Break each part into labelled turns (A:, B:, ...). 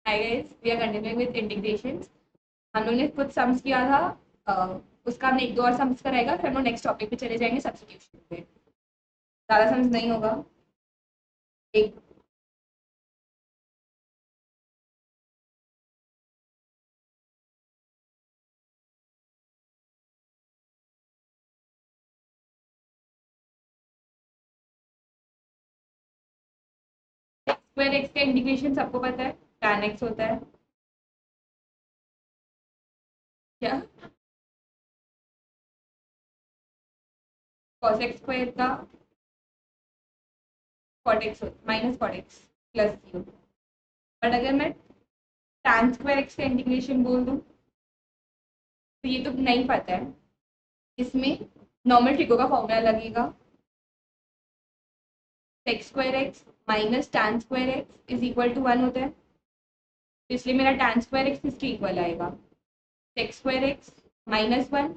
A: Hi guys, we are continuing with integrations. हम लोग ने कुछ सम्स किया था। उसका हमने एक दो और सम्स कराएगा, फिर हम लोग नेक्स्ट टॉपिक पे चले जाएंगे सब्स्टिट्यूशन पे। ज़्यादा सम्स नहीं होगा। एक स्क्वायर एक्स का इंटीग्रेशन सबको पता है, tan एक्स होता है क्या? cos एक्स स्क्वायर का cot x minus cot x plus 0। But अगर मैं tan स्क्वायर एक्स का इंटीग्रेशन बोल दूँ तो ये तो नहीं पता है। इसमें नॉर्मल ट्रिको का फॉर्मूला लगेगा, sec square x minus tan square x is equal to 1 होता है। इसलिए मेरा tan स्क्वायर एक्स इसके इक्वल आएगा, सेक स्क्वायर एक्स माइनस 1।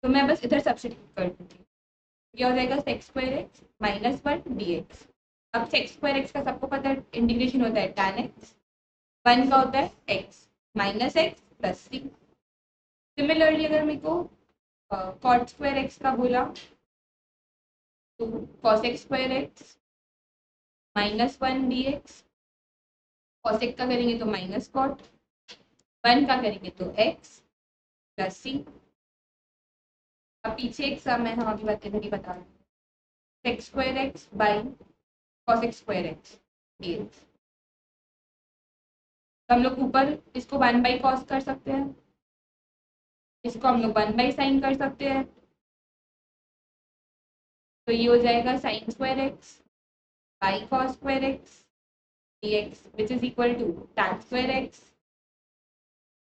A: तो मैं बस इधर सब्स्टिट्यूट कर दूंगी, क्या हो जाएगा sec square x minus 1 d x. अब सेक स्क्वायर एक्स का सबको पता है इंटीग्रेशन होता है tan एक्स, 1 का होता है एक्स माइनस एक्स प्लस सी। सिमिलरली अगर मेरे को कॉट स्क्वायर एक्स का बोला तो cos x square x minus 1 d x, cosec का करेंगे तो माइनस कॉट, 1 का करेंगे तो एक्स प्लस सी। अब पीछे एक सम है, हम अभी बात इधर ही बता रहे हैं, sec square x by cos x square x d x. तो हम लोग ऊपर इसको 1 बाई कॉस कर सकते हैं, इसको हम लोग 1 बाई साइन कर सकते हैं। तो ये हो जाएगा sine square x by cos square x d x which is equal to tan square x.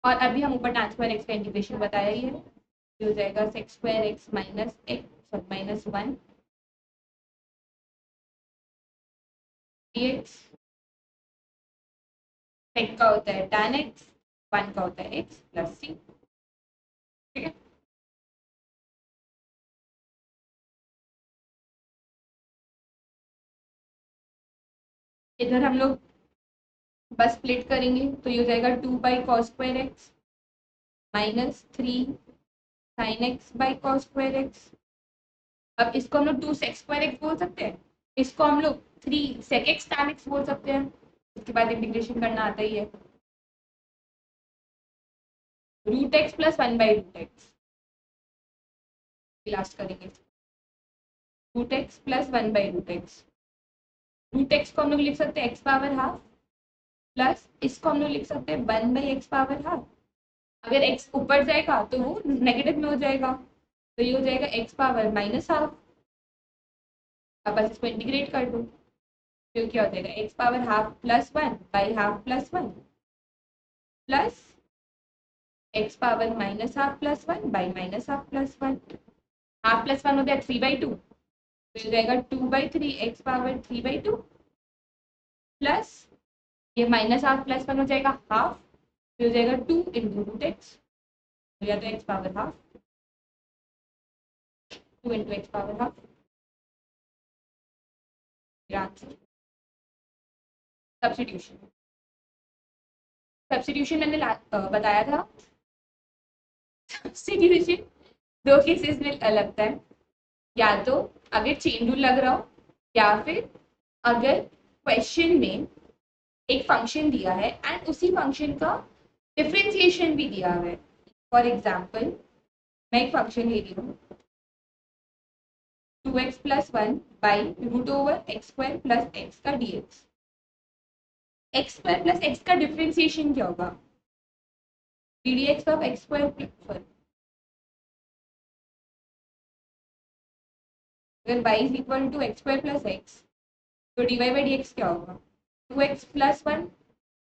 A: और अभी हम ऊपर tan स्क्वायर एक्स का इंटीग्रेशन बताया ही है, ये हो जाएगा sec square x minus x minus 1 d x. Sec का होता है tan एक्स, 1 का होता है एक्स प्लस सी। ठीक है, इधर हम लोग बस स्प्लिट करेंगे तो ये हो जाएगा 2 by cos square x minus 3 sign x by cos square x. अब इसको हम लोग 2 सेक स्क्वायर एक्स बोल सकते हैं, इसको हम लोग 3 सेक एक्स tan एक्स बोल सकते हैं। उसके बाद इंटीग्रेशन करना आता ही है, root x plus 1 by root x last करेंगे, root x plus 1 by root x. Root x को हम लोग लिख सकते हैं एक्स पावर हाफ, प्लस इसको हम लोग लिख सकते हैं 1 बाई एक्स पावर हाफ। अगर एक्स ऊपर जाएगा तो वो नेगेटिव में हो जाएगा, तो ये हो जाएगा एक्स पावर माइनस हाफ। अब बस इसको इंटीग्रेट कर दो, तो क्या हो जाएगा x power half plus 1 by half plus 1 plus x power minus half plus 1 by minus half plus 1। Half plus 1 हो गया 3/2, तो हो जाएगा 2/3 एक्स पावर 3/2 प्लस ये माइनस हाफ प्लस 1 हो जाएगा हाफ, तो हो जाएगा 2 इंटू रूट एक्स, तो या तो x power half 2 into x power half. Answer substitution. Substitution मैंने बताया था, सब्स्टिट्यूशन दो केसेस में लगता है, या तो अगर चेन रूल लग रहा हो, या फिर अगर क्वेश्चन में एक फंक्शन दिया है एंड उसी फंक्शन का डिफरेंशिएशन भी दिया हुआ है। फॉर एग्जाम्पल मैं एक फंक्शन ले रही हूँ 2x plus 1 by root over x square plus x का dx। X square plus x का डिफरेंशिएशन क्या होगा, d d x of x square plus, अगर y is equal to x square plus x तो dy by d x क्या होगा 2x plus 1।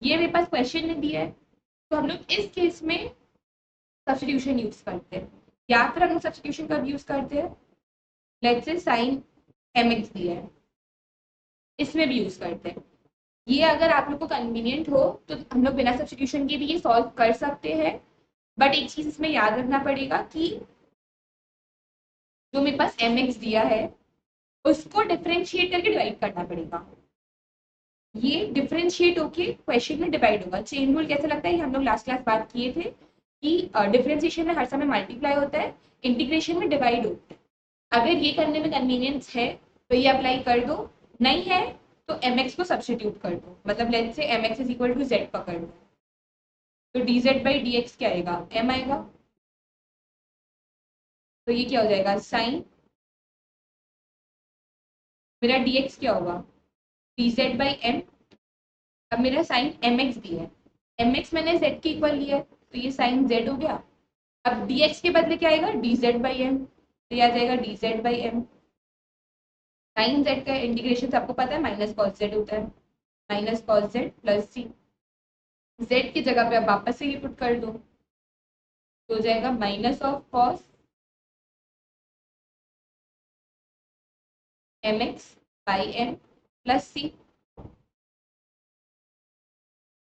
A: ये मेरे पास क्वेश्चन ने दिया है, तो हम लोग इस केस में सब्स्टिट्यूशन यूज करते हैं, या फिर हम लोग सब्स्टिट्यूशन कब यूज करते हैं, लेट्स से साइन mx दिया है, इसमें भी यूज करते हैं। ये अगर आप लोग को कन्वीनियंट हो तो हम लोग बिना सब्स्टिट्यूशन के भी ये सॉल्व कर सकते हैं। बट एक चीज इसमें याद रखना पड़ेगा कि जो मेरे पास mx दिया है उसको डिफरेंशिएट करके डिवाइड करना पड़ेगा। ये डिफरेंशिएट होके क्वेश्चन में डिवाइड होगा। चेन रूल कैसे लगता है, ये हम लोग लास्ट क्लास बात किए थे कि डिफरेंशिएशन में हर समय मल्टीप्लाई होता है, इंटीग्रेशन में डिवाइड होता है। अगर ये करने में कन्वीनियंस है तो ये अप्लाई कर दो, नहीं है तो mx को सब्स्टिट्यूट कर दो। मतलब let's say mx is equal to z पकड़ लो, तो dz बाई dx क्या आएगा, m आएगा। तो ये क्या हो जाएगा, साइन, मेरा dx क्या होगा, dz बाई m। अब मेरा साइन mx दिया है, mx मैंने z के इक्वल लिया है तो ये साइन z हो गया। अब dx के बदले क्या आएगा, dz बाई m, तो ये आ जाएगा dz by m। Sine z का इंटीग्रेशन आपको पता है माइनस कॉस z होता है, minus cos z plus c, z की जगह पे अब वापस से ये पुट कर दो, तो हो जाएगा minus of cos mx by m plus c.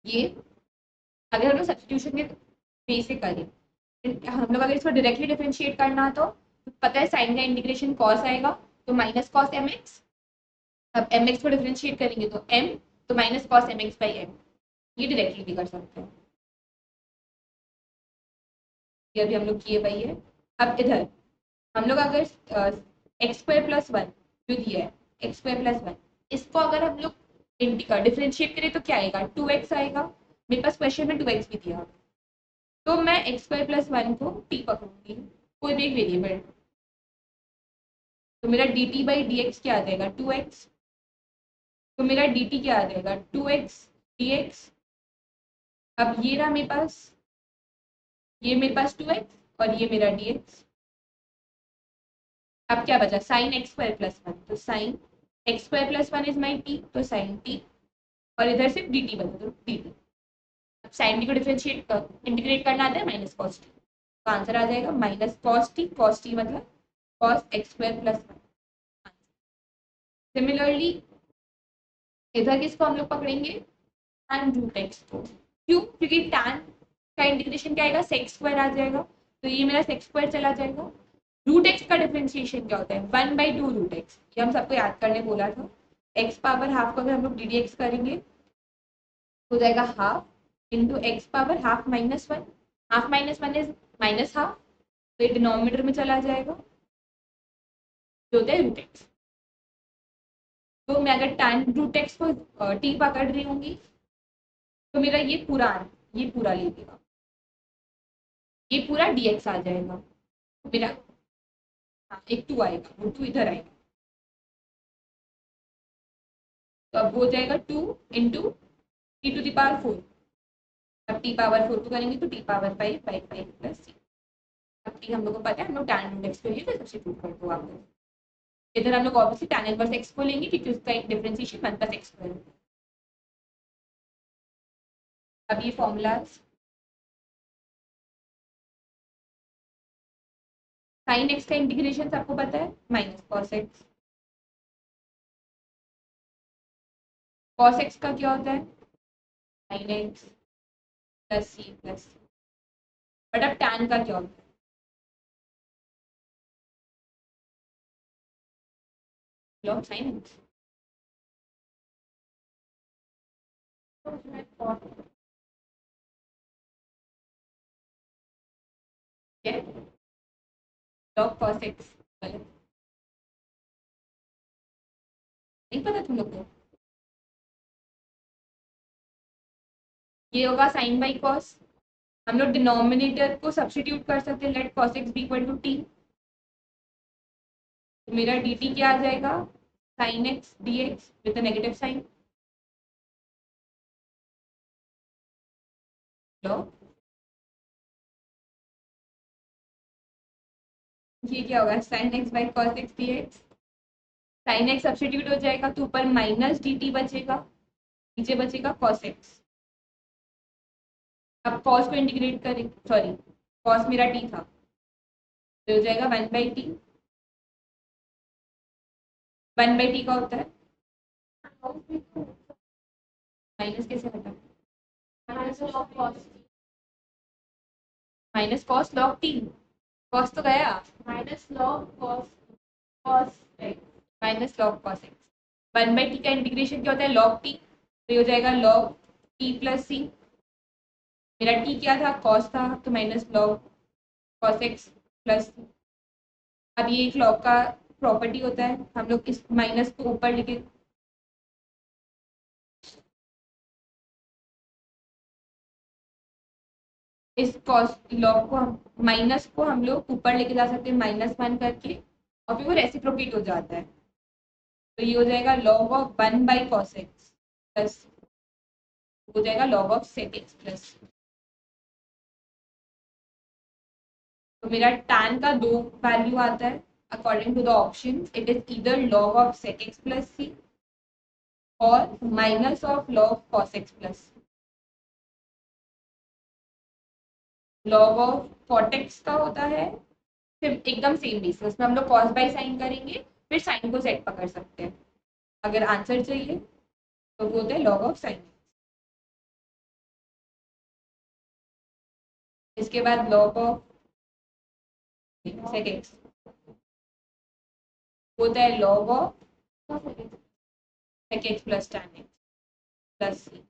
A: ये अगर हम लोग सब्स्टिट्यूशन के वे से करें, हम लोग अगर इसको डायरेक्टली डिफरेंशिएट करना तो पता है साइन का इंटीग्रेशन कॉस आएगा, तो माइनस कॉस mx। अब mx को डिफरेंशिएट करेंगे तो m, तो minus cos mx by m। ये डायरेक्टली भी कर सकते हैं, ये अभी हम लोग किए वही है। अब इधर हम लोग अगर एक्स स्क्वायर प्लस वन जो दिया है, एक्स स्क्वायर प्लस वन, इसको अगर हम लोग डिफरेंशिएट करें तो क्या आएगा, 2x आएगा। मेरे पास क्वेश्चन में 2x भी दिया, तो मैं एक्स स्क्वायर प्लस वन को t पकड़ूंगी, कोई भी एक वेरिएबल, तो मेरा d t by d x क्या आ जाएगा, 2x। तो मेरा डी टी क्या आ जाएगा, 2x dx। अब ये रहा मेरे पास, ये मेरे पास 2x और ये मेरा dx। अब क्या बचा, sine x square plus one, तो sine x square plus one is my t, तो साइन टी, और इधर सिर्फ डी टी बचा, तो डी टी। अब साइन टी को डिफरेंशिएट इंटीग्रेट करना आता है माइनस कॉस टी, तो आंसर आ जाएगा माइनस कॉस टी मतलब cos x square plus one. Similarly इधर किसको हम लोग पकड़ेंगे, टैन रूट एक्स को। क्यों, क्योंकि टैन का इंटीग्रेशन क्या आएगा, सेक्स स्क्वायर आ जाएगा, तो ये मेरा सेक्स स्क्वायर चला जाएगा। रूट एक्स का डिफरेंशिएशन क्या होता है, 1/2 रूट एक्स, ये हम सबको याद करने बोला था। एक्स पावर हाफ को अगर हम लोग डी डी एक्स करेंगे हो जाएगा half into x power half minus one, half minus one is minus half, तो ये डिनोमिनेटर में चला जाएगा, जो होता है रूट एक्स। तो मैं अगर टैन रूट एक्स को टी पकड़ रही होंगी तो मेरा ये पूरा ले लेगा, ये पूरा dx आ जाएगा। मेरा हाँ एक 2 आएगा, वो 2 इधर आएगा, तो अब हो जाएगा 2 into t to the power 4। अब टी पावर 4 को करेंगे तो t power 5 by 5 plus c. अब टी हम लोग को पता है, हम लोग टैन रूट एक्स को लिए, तो सब्स्टिट्यूट कर दो आप। इधर हम लोग ऑब्वियसली टैन इनवर्स एक्स को लेंगे क्योंकि उसका एक डिफरेंशिएशन 1 प्लस एक्स स्क्वायर होता है। अब ये फॉर्मूलाज, साइन एक्स का इंटीग्रेशन सबको पता है minus cos x, cos x का क्या होता है sine x plus c plus, but अब टैन का क्या होता है, log sine x. Log cos x, नहीं पता तुम लोग को, ये होगा साइन बाई कॉस। हम लोग डिनोमिनेटर को सब्स्टिट्यूट कर सकते हैं, let cos x be equal to t, तो मेरा डी टी क्या आ जाएगा, sine x d x with negative sign. लो ये क्या होगा, sine x by cos x d x, sine x substitute हो जाएगा तो ऊपर माइनस डी टी बचेगा, नीचे बचेगा कॉस एक्स। अब कॉस को इंटीग्रेट करें, सॉरी कॉस मेरा टी था, तो हो जाएगा 1/t। 1/t का होता है माइनस, कैसे हटा, minus cos log T, cos तो गया, minus log cos, cos minus log cos x. 1/t का इंटीग्रेशन क्या होता है, लॉग टी, तो ये हो जाएगा लॉग टी प्लस सी। मेरा टी क्या था, कॉस था, तो minus log cos x plus c. अब ये एक लॉग का प्रॉपर्टी होता है, हम लोग इस माइनस को ऊपर लेके इस कॉस लॉग को माइनस को हम लोग ऊपर लेके जा सकते हैं -1 करके, और फिर वो रेसिप्रोकेट हो जाता है। तो ये हो जाएगा log of 1/cos x plus हो जाएगा log of sec x plus. तो मेरा tan का दो वैल्यू आता है according to the option, it is either log of sec x plus c और minus of log cos x plus. log of cot x का होता है सिर्फ एकदम सेम बेसिस, उसमें हम लोग cos बाई साइन करेंगे, फिर साइन को सेट पकड़ सकते हैं। अगर आंसर चाहिए तो वो होता है log ऑफ साइन। इसके बाद log ऑफ sec x होता है log of sec x plus tan x plus सी।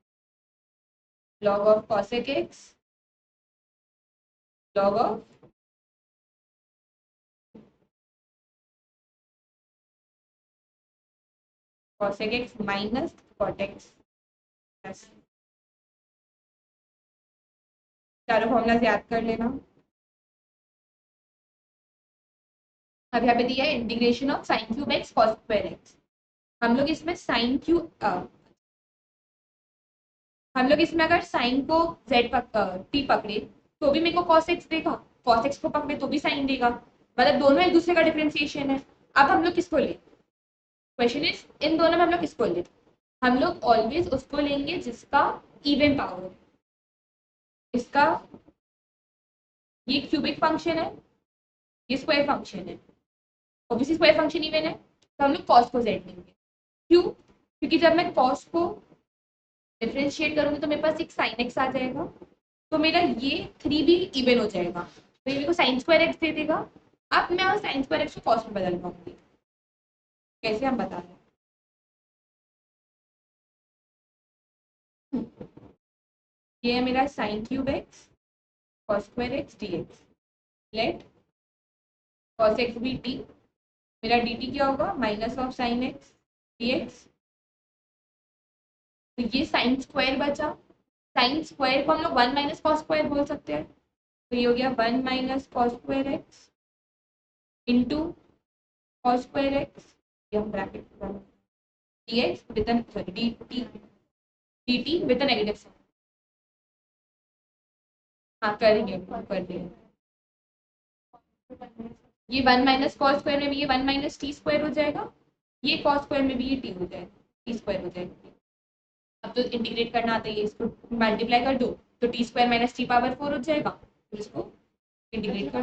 A: log of cosec x log of cosec x minus cot x plus. चारों फॉर्मूलाज याद कर लेना। अब यहाँ पे दिया है integration of sine cube x cos square x. हम लोग इसमें साइन क्यूब हम लोग इसमें अगर साइन को टी पकड़े तो भी मेरे को cos x देगा, cos x को पकड़े तो भी साइन देगा, मतलब दोनों एक दूसरे का डिफरेंशिएशन है। अब हम लोग किसको ले, क्वेश्चन इज इन दोनों में हम लोग किसको ले, हम लोग ऑलवेज उसको लेंगे जिसका इवन पावर। इसका ये क्यूबिक फंक्शन है, ये स्क्वायर फंक्शन है, ऑब्वियसली स्क्वायर फंक्शन इवन है, तो हम लोग cos को z लेंगे। क्यों, क्योंकि जब मैं cos को डिफरेंशिएट करूंगी तो मेरे पास एक साइन एक्स आ जाएगा, तो मेरा ये 3 भी इवन हो जाएगा, तो ये मेरे को साइन स्क्वायर एक्स दे देगा। अब मैं साइन स्क्वायर एक्स को कॉस में बदल पाऊंगी, कैसे हम बता रहे हैं। ये है मेरा sine cube x cos square x d x, let cos x be t. मेरा डी टी क्या होगा, minus of sine x d x. तो ये साइन स्क्वायर बचा, साइन स्क्वायर को हम लोग 1 माइनस कॉस स्क्वायर बोल सकते हैं, तो ये हो गया 1 minus cos square x into cos square x, ये हम bracket d x with an sorry d t with negative sign. हाँ करेंगे, कर देंगे। ये 1 माइनस कॉस स्क्वायर में भी ये 1 माइनस टी स्क्वायर हो जाएगा, ये कॉस स्क्वायर में भी ये टी हो जाएगा, टी स्क्वायर हो जाएगा। अब तो इंटीग्रेट करना आता है, इसको मल्टीप्लाई कर दो तो T square minus T power 4 हो जाएगा, तो इसको इंटीग्रेट कर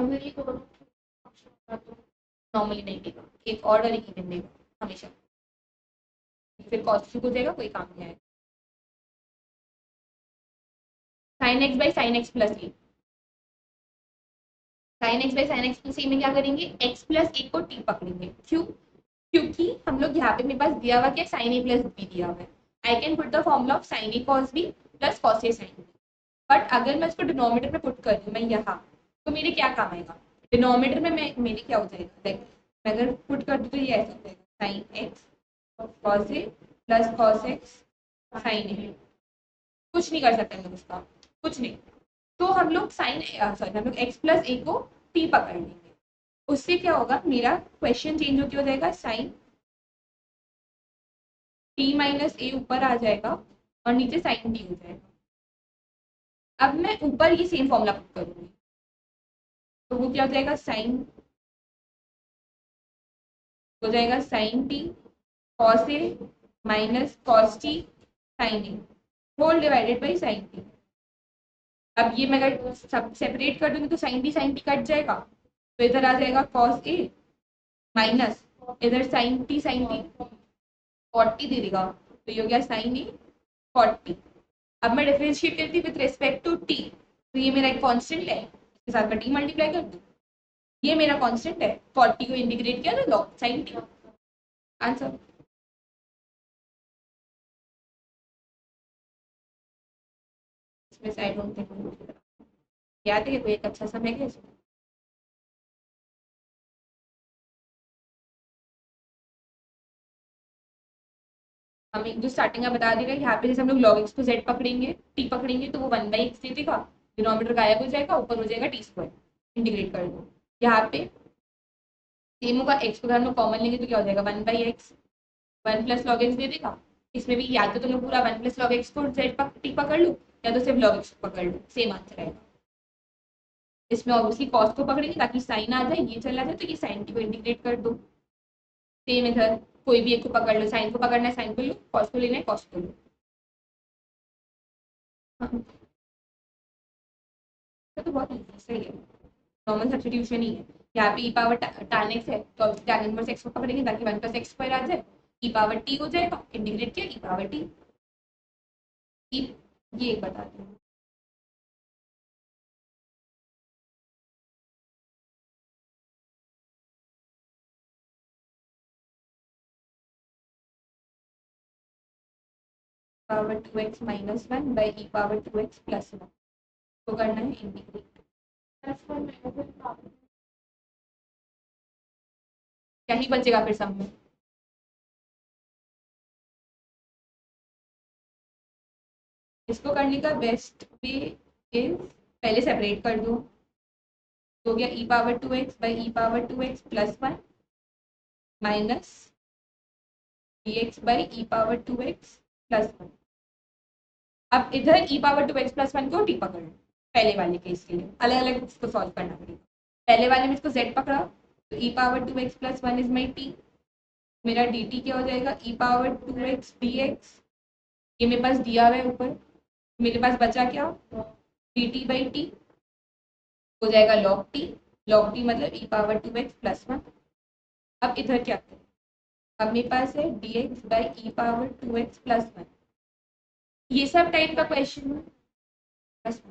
A: दो। नॉर्मली नहीं देगा, एक ऑर्डर ही इवन देगा हमेशा, फिर कॉस क्यूब हो जाएगा, कोई काम नहीं आएगा। Sine x by sine x plus a, sine x by sine x plus a में क्या करेंगे, एक्स प्लस ए को टी पकड़ेंगे। क्यों, क्योंकि हम लोग यहाँ पे मेरे पास दिया हुआ क्या, साइन ए प्लस बी दिया हुआ है, I can put the formula of sine a cos b plus cos a sine b. But अगर मैं इसको डिनोमिनेटर में पुट कर दूँ मैं यहाँ, तो मेरे क्या काम आएगा, डिनोमिनेटर में मैं मेरे क्या हो जाएगा, लाइक मैं अगर पुट कर दूँ तो ये ऐसा हो जाएगा sine x cos A plus cos x sign ए। कुछ नहीं कर सकते हम लोग उसका, कुछ नहीं। तो हम लोग साइन सॉरी हम लोग एक्स प्लस ए को टी पकड़ लेंगे, उससे क्या होगा, मेरा क्वेश्चन चेंज होकर हो जाएगा, साइन टी माइनस ए ऊपर आ जाएगा और नीचे साइन टी हो जाएगा। अब मैं ऊपर ये सेम फॉर्मूला पुट करूंगी, तो वो क्या हो जाएगा, साइन हो जाएगा sine t cos a minus cos t sine a whole divided by sine t. अब ये मैं अगर सब सेपरेट कर दूंगी तो साइन टी कट जाएगा, तो इधर आ जाएगा कॉस ए माइनस इधर साइन टी 40 दे देगा, तो ये हो गया साइन ए 40। अब मैं डिफरेंशिएट करती विद रिस्पेक्ट टू टी, तो ये मेरा एक कांस्टेंट है, इसके साथ मैं टी मल्टीप्लाई कर दूँ, ये मेरा कांस्टेंट है, 40 को इंटीग्रेट किया तो लॉग साइन टी, आंसर। इसमें से आई डोंट थिंक याद है कोई एक अच्छा समय है इसमें। हमें जो स्टार्टिंग में बता देगा यहाँ पे जैसे हम लोग log x को z पकड़ेंगे t पकड़ेंगे तो वो 1/x दे देगा, डिनोमिनेटर गायब हो जाएगा, ऊपर हो जाएगा टी स्क्वायर, इंटीग्रेट कर दो। यहाँ पे सेम होगा, x को अगर हम लोग कॉमन लेंगे तो क्या हो जाएगा 1/x, 1 प्लस log x दे देगा। इसमें भी या तो तुम लोग पूरा 1 प्लस log x को t पकड़ लो या तो सिर्फ log x को पकड़ लो, सेम आंसर आएगा। इसमें ऑब्वियसली कॉस को पकड़ेंगे ताकि साइन आ जाए, ये चला जाए तो ये साइन को इंटीग्रेट कर दो। सेम इधर कोई भी एक को पकड़ लो, साइन को पकड़ना है साइन को लो, कॉस को लेना है कॉस को लो। हाँ, तो बहुत इजी सही है, नॉर्मल सब्स्टिट्यूशन ही है। यहाँ पे ई पावर tan x है तो tan इनवर्स x को पकड़ेंगे ताकि 1 प्लस एक्स स्क्वायर आ जाए, ई पावर t हो जाएगा, इंटीग्रेट किया ई पावर t। ये एक बताती हूँ। Power 2x minus 1 by e power 2x plus 1 को करना है इंटीग्रेट। क्या ही बचेगा फिर सब में, इसको करने का बेस्ट वे इज पहले सेपरेट कर दो, तो हो गया e power 2x by e power 2x plus 1 minus dx by e power 2x plus 1। अब इधर ई पावर 2x प्लस 1 को टी पकड़ लो, पहले वाले केस के लिए अलग अलग इसको सॉल्व करना पड़ेगा। पहले वाले में इसको z पकड़ा तो e power 2x plus 1 is my t, मेरा dt क्या हो जाएगा ई पावर 2x dx, ये मेरे पास दिया हुआ है ऊपर, मेरे पास बचा क्या dt बाई टी हो जाएगा log t, log t मतलब ई पावर 2x प्लस 1। अब इधर क्या करें, अब मेरे पास है dx by e power 2x plus 1, ये सब टाइप का क्वेश्चन है बस,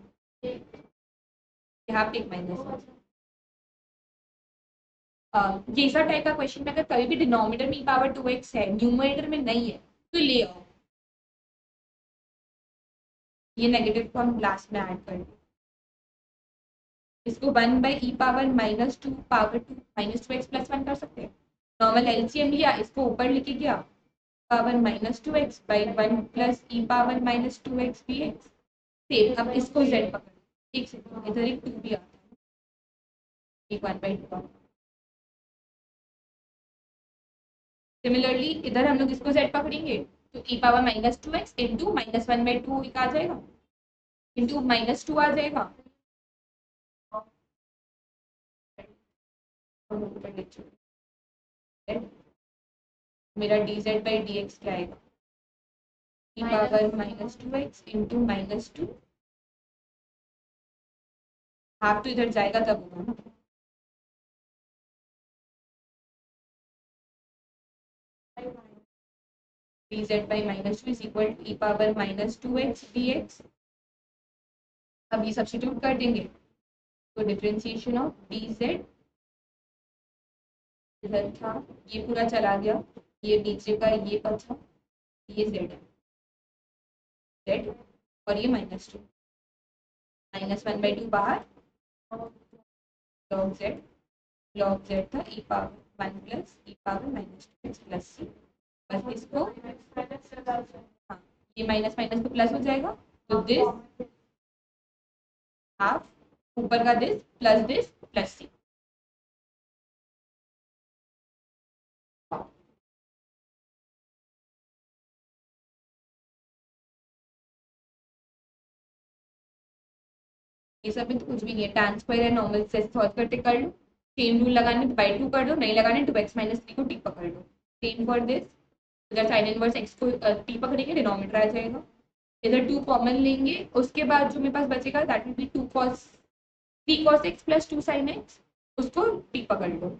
A: यहाँ पे एक माइनस ये सब टाइप का क्वेश्चन में अगर कभी भी डिनोमिनेटर में ई पावर 2x है न्यूमरेटर में नहीं है तो ले आओ, ये नेगेटिव को हम लास्ट में ऐड कर, इसको 1 by e power minus 2 power 2 minus 2x plus 1 कर सकते हैं। नॉर्मल एलसीएम लिया, इसको ऊपर लिखे गया power minus 2x by 1 plus E power minus 2x dx। Same अब इसको z पकड़, एक सेकंड इधर एक 2 भी आता है, एक 1/2। सिमिलरली इधर हम लोग इसको z पकड़ेंगे तो e power minus 2x into minus 1/2 आ जाएगा, इंटू माइनस 2 आ जाएगा, मेरा dz बाई dx क्या आएगा e power minus 2x into minus 2, half तो इधर जाएगा तब होगा ना, dz by minus 2 is equal to e power minus 2x dx। अब ये सब्स्टिट्यूट कर देंगे तो डिफरेंशिएशन ऑफ dz इधर था, ये पूरा चला गया, ये नीचे का ये बचा, ये z है, z और ये -2, माइनस 1/2 बाहर, log z था ई पावर 1 प्लस ई power minus 2x plus c, बस इसको हाँ ये माइनस माइनस तो प्लस हो जाएगा, तो दिस हाफ ऊपर का दिस प्लस सी। ये सब में तो कुछ भी नहीं है, tan स्क्वायर है नॉर्मल से सॉल्व करते कर लो, सेम रूल लगाने तो बाई 2 कर दो, नहीं लगाने 2x माइनस 3 को टी पकड़ लो, सेम फॉर दिस, इधर साइन इनवर्स x को टी पकड़ेंगे डिनोमिनेटर आ जाएगा, इधर 2 कॉमन लेंगे, उसके बाद जो मेरे पास बचेगा that will be 2 cos 3 cos x plus 2 sin x, उसको टी पकड़ लो,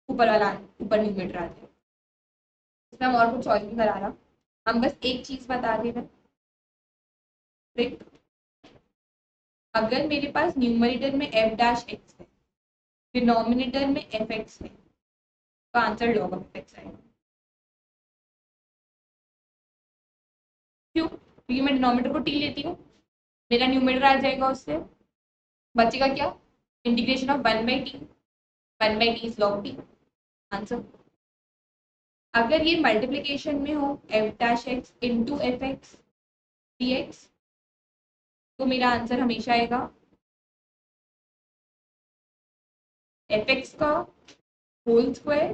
A: ऊपर वाला ऊपर न्यूमरेटर आ जाएगा। इसमें हम और कुछ सॉल्व नहीं करा रहा, हम बस एक चीज बता दे रहे, अगर मेरे पास न्यूमरेटर में f डैश x है, डिनोमिनेटर में एफ एक्स है, तो आंसर लॉग ऑफ एक्स आएगा। क्यों? क्योंकि मैं डिनोमिनेटर को टी लेती हूँ, मेरा न्यूमरेटर आ जाएगा, उससे बचेगा क्या, integration of 1/t, 1/t is log t, answer. अगर ये मल्टीप्लीकेशन में हो f dash x into f x d x, तो मेरा आंसर हमेशा आएगा एफ एक्स का whole square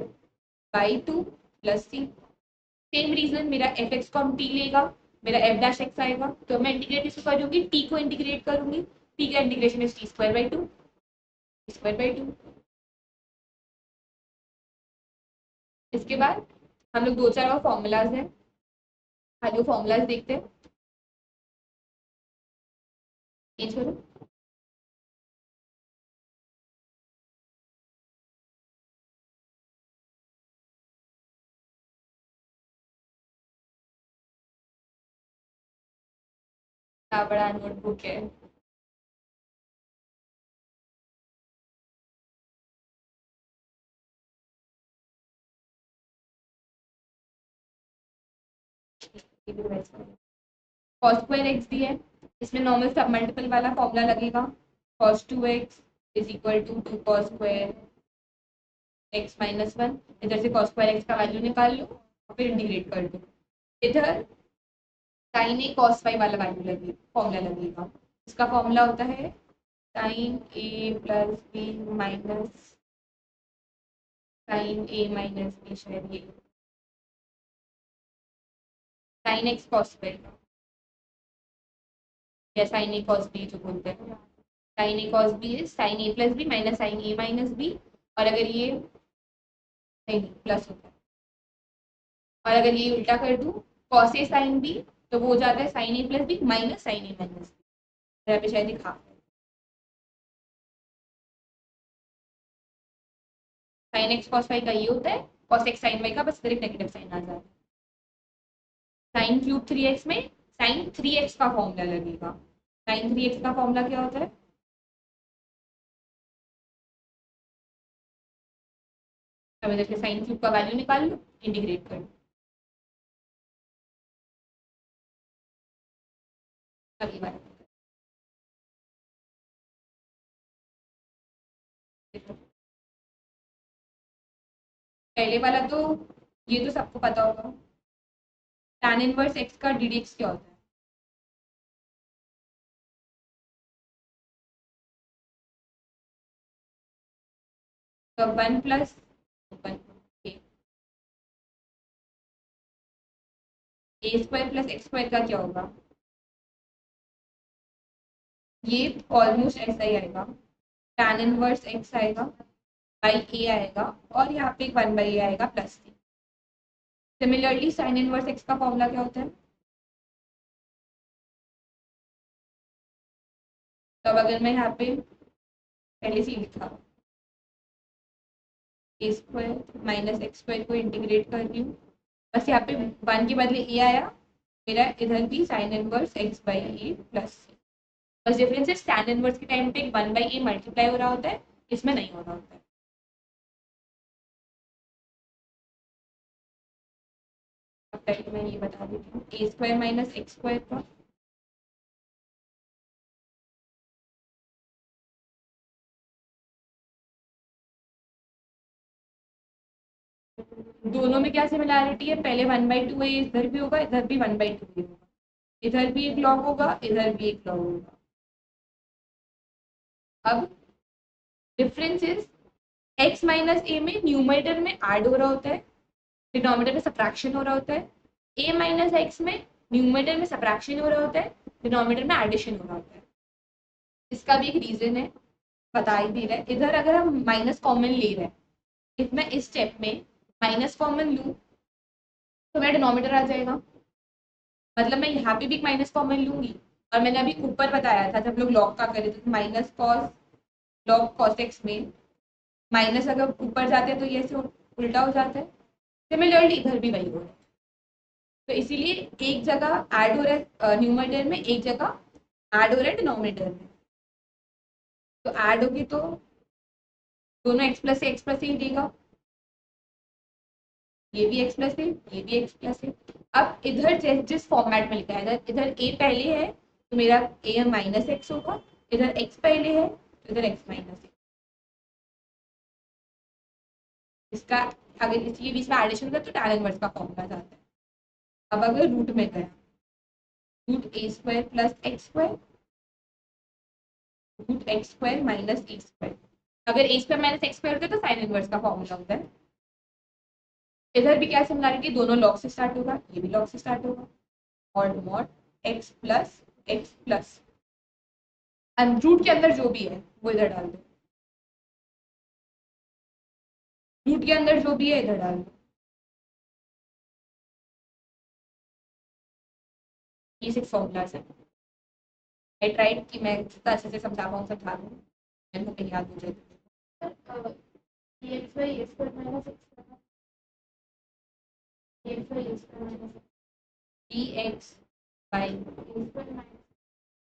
A: by 2 plus c. Same reason, मेरा एफ एक्स को हम टी लेगा, मेरा एफ डैश एक्स आएगा, तो मैं इंटीग्रेट इसको करूंगी, टी को इंटीग्रेट करूंगी, टी का integration is T square by 2, square by 2। इसके बाद हम लोग दो चार और फॉर्मूलाज हैं, खाली वो फॉर्मूलाज देखते हैं। चेंज करो, क्या बड़ा नोटबुक है। कॉस स्क्वायर एक्स दी है, इसमें नॉर्मल सब मल्टीपल वाला फॉर्मूला लगेगा, cos 2x is equal to 2 cos square x minus 1। इधर से कॉस स्क्वायर एक्स का वैल्यू निकाल लो और फिर इंटीग्रेट कर दो। इधर साइन ए कॉस फाई वाला वैल्यू लगेगा, फॉर्मूला लगेगा। इसका फॉर्मूला होता है sine a plus b minus sine a minus b, शायद ये साइन एक्स कॉस फाई या साइन ए कॉस बी जो बोलते हैं, sine a cos B is sine a plus b minus sine a minus b. और अगर ये नहीं प्लस होता है, और अगर ये उल्टा कर दूं कॉस ए साइन बी, तो वो हो जाता है sine a plus b minus sine a minus B. यहाँ पे शायद दिखा साइन एक्स कॉस फाई का ये होता है, कॉस एक्स साइन वाई का बस सिर्फ नेगेटिव साइन आ जाता है। साइन क्यूब 3x में साइन 3x का फॉर्मूला लगेगा। साइन 3x का फॉर्मूला क्या होता है, अब इधर के साइन क्यूब का वैल्यू निकाल लो, इंटीग्रेट कर लो। अगली बार देखो, पहले वाला तो ये तो सबको पता होगा, tan इनवर्स x का ddx क्या होता है। तो 1 प्लस ए स्क्वायर प्लस एक्स स्क्वायर का क्या होगा, ये ऑलमोस्ट ऐसा ही आएगा, tan इनवर्स x आएगा बाई ए आएगा, और यहाँ पे 1/a आएगा प्लस सी। सिमिलरली साइन इनवर्स x का फॉर्मूला क्या होता है, तो अब अगर मैं यहाँ पे पहले से ही लिखा ए स्क्वायर माइनस एक्स स्क्वायर को इंटीग्रेट कर रही हूँ, बस यहाँ पे 1 के बदले ए आया, मेरा इधर भी sine inverse x by a plus c. बस डिफरेंस है टैन इनवर्स के टाइम पे 1/a मल्टीप्लाई हो रहा होता है, इसमें नहीं हो रहा होता है। अब पहले मैं ये बता देती हूँ ए स्क्वायर माइनस एक्स स्क्वायर का, दोनों में क्या सिमिलैरिटी है, पहले 1/2 है, इधर भी होगा, इधर भी 1/2 ही होगा, इधर भी एक लॉग होगा, इधर भी एक लॉग होगा। अब डिफरेंस इज एक्स माइनस ए में न्यूमरेटर में ऐड हो रहा होता है, डिनोमिनेटर में सब्ट्रैक्शन हो रहा होता है। ए माइनस एक्स में न्यूमरेटर में सब्ट्रैक्शन हो रहा होता है, डिनोमिनेटर में एडिशन हो रहा होता है। इसका भी एक रीजन है, बता ही दे रहा है। इधर अगर हम माइनस कॉमन ले रहे हैं, इफ मैं इस स्टेप में माइनस कॉमन लूँ तो मेरा डिनोमिनेटर आ जाएगा, मतलब मैं यहाँ पे भी एक माइनस कॉमन लूंगी। और मैंने अभी ऊपर बताया था जब लोग लॉग का करे थे, minus cos log cos x में माइनस अगर ऊपर जाते हैं तो ये ऐसे उल्टा हो जाता है। सिमिलरली इधर भी वही हो रहा है, तो इसीलिए एक जगह ऐड हो रहा है न्यूमरेटर में, एक जगह ऐड हो रहा है डिनोमिनेटर में, तो ऐड होगी तो दोनों एक्स प्लस एक्स प्लस ही देगा, ये भी एक्स प्लस है, ये भी एक्स प्लस है। अब इधर जिस फॉर्मेट में लिखा है, इधर ए पहले है तो मेरा ए माइनस एक्स होगा, इधर एक्स पहले है तो इधर एक्स माइनस एक्स। इसका अगर इसलिए बीच में एडिशन होता है तो टैन इनवर्स का फॉर्मूला जाता है। अब अगर रूट में गया, root a square plus x square, root x square minus a square. अगर a square minus x square होता है तो साइन इनवर्स का फॉर्मूला होता है। इधर भी क्या सिमिलरिटी, दोनों लॉग से स्टार्ट होगा, ये भी लॉग से स्टार्ट होगा, और मॉड एक्स प्लस रूट के अंदर जो भी है वो इधर डाल दो, रूट के अंदर जो भी है इधर डाल दो। ये सिर्फ फॉर्मूलाज है। आई ट्राइड कि मैं जितना अच्छे से समझा पाऊँ समझा दूँ, मैंने कहीं याद हो जाए। dx by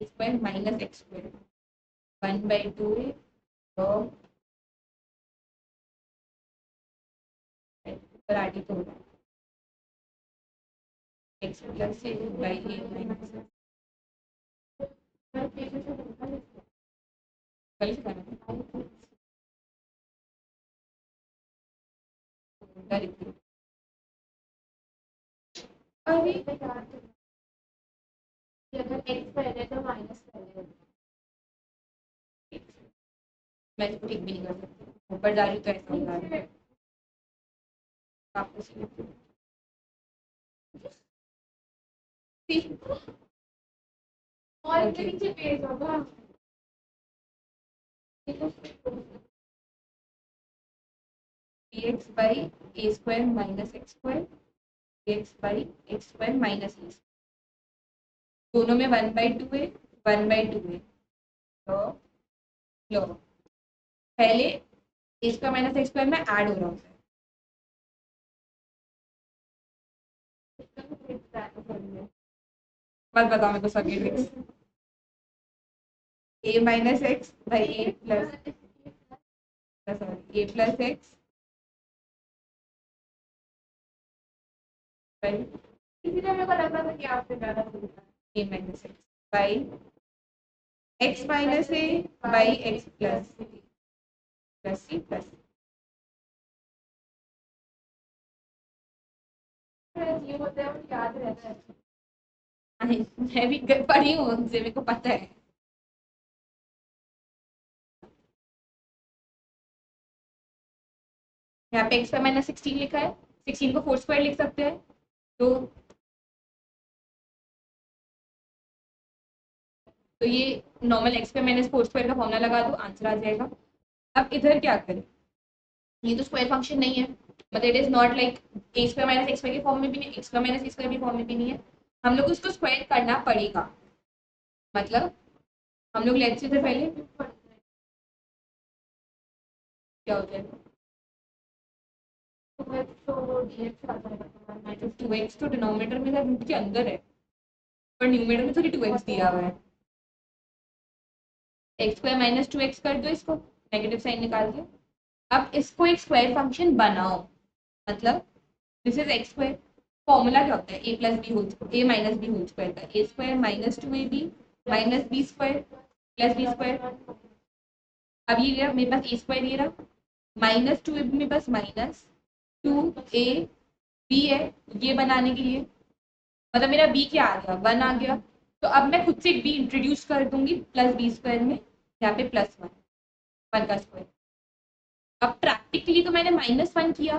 A: square minus x square 1/2 है और ऊपर आगे तो x plus A by A minus कल अरे अगर एक्स पहले तो माइनस पहले, मैं इसको ठीक भी नहीं कर सकती, ऊपर जा रही तो ऐसा ही जा रही है वापस और इसके नीचे पेज होगा dx by a square minus x square dx by x square minus a, दोनों में 1/2 है, 1/2 है तो लो पहले a square minus x square में ऐड हो रहा होता है। बस बताओ मेरे को circuit tricks. A minus x by a plus sorry a plus x इसीलिए मेरे को लगा था कि आपसे ज्यादा a minus x by x minus a by x plus c plus ये होता है और याद रहता है। मैं भी पढ़ी हूँ उनसे, मेरे को पता है। यहाँ पे एक्स पर मैंने 16 लिखा है, 16 को 4 स्क्वायर लिख सकते हैं तो ये नॉर्मल एक्स पे मैंने 4 स्क्वायर का फॉर्मूला लगा दो, आंसर आ जाएगा। अब इधर क्या करें, ये तो स्क्वायर फंक्शन नहीं है, मतलब it is not like a square minus x square के फॉर्म में भी नहीं, x square minus a square के फॉर्म में भी नहीं है, हम लोग उसको स्क्वायर करना पड़ेगा। मतलब हम लोग लेट्स से पहले क्या हो जाएगा, 2x तो डिनोमिनेटर में रूट के अंदर है पर न्यूमरेटर में थोड़ी 2x दिया हुआ है। एक्स स्क्वायर माइनस 2x कर दो, इसको नेगेटिव साइन निकाल के। अब इसको एक स्क्वायर फंक्शन बनाओ, मतलब this is x square, formula क्या होता है a plus b whole a minus b whole square का, a square minus 2ab minus b square plus b square. अब ये रहा मेरे पास ए स्क्वायर, ये रहा माइनस 2ab मेरे पास माइनस 2ab है, ये बनाने के लिए मतलब मेरा बी क्या आ गया 1 आ गया, तो अब मैं खुद से बी इंट्रोड्यूस कर दूंगी प्लस बी स्क्वायर में, यहाँ पे प्लस 1 का स्क्वायर। अब प्रैक्टिकली तो मैंने -1 किया,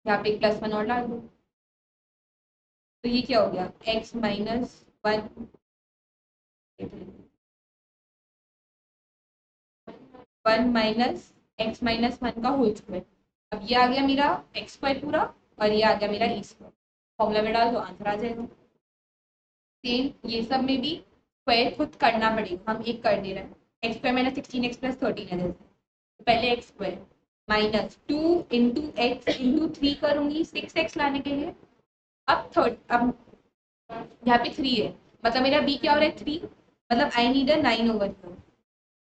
A: यहाँ पे +1 और डाल दो, तो ये क्या हो गया x minus 1 1 minus x minus 1 का होल स्क्वायर। अब ये आ गया मेरा एक्स स्क्वायर पूरा और ये आ गया मेरा ई स्क्वायर, फॉर्मूला में डाल दो आंसर आ जाएगा। सेम ये सब में भी स्क्वायर खुद करना पड़ेगा, हम एक कर दे रहे हैं, x square minus 16x plus 13 है जैसे, तो पहले x square minus 2 into x into 3 करूंगी 6x लाने के लिए। अब यहाँ पे 3 है, मतलब मेरा बी क्या हो रहा है 3, मतलब आई नीड अ 9/4,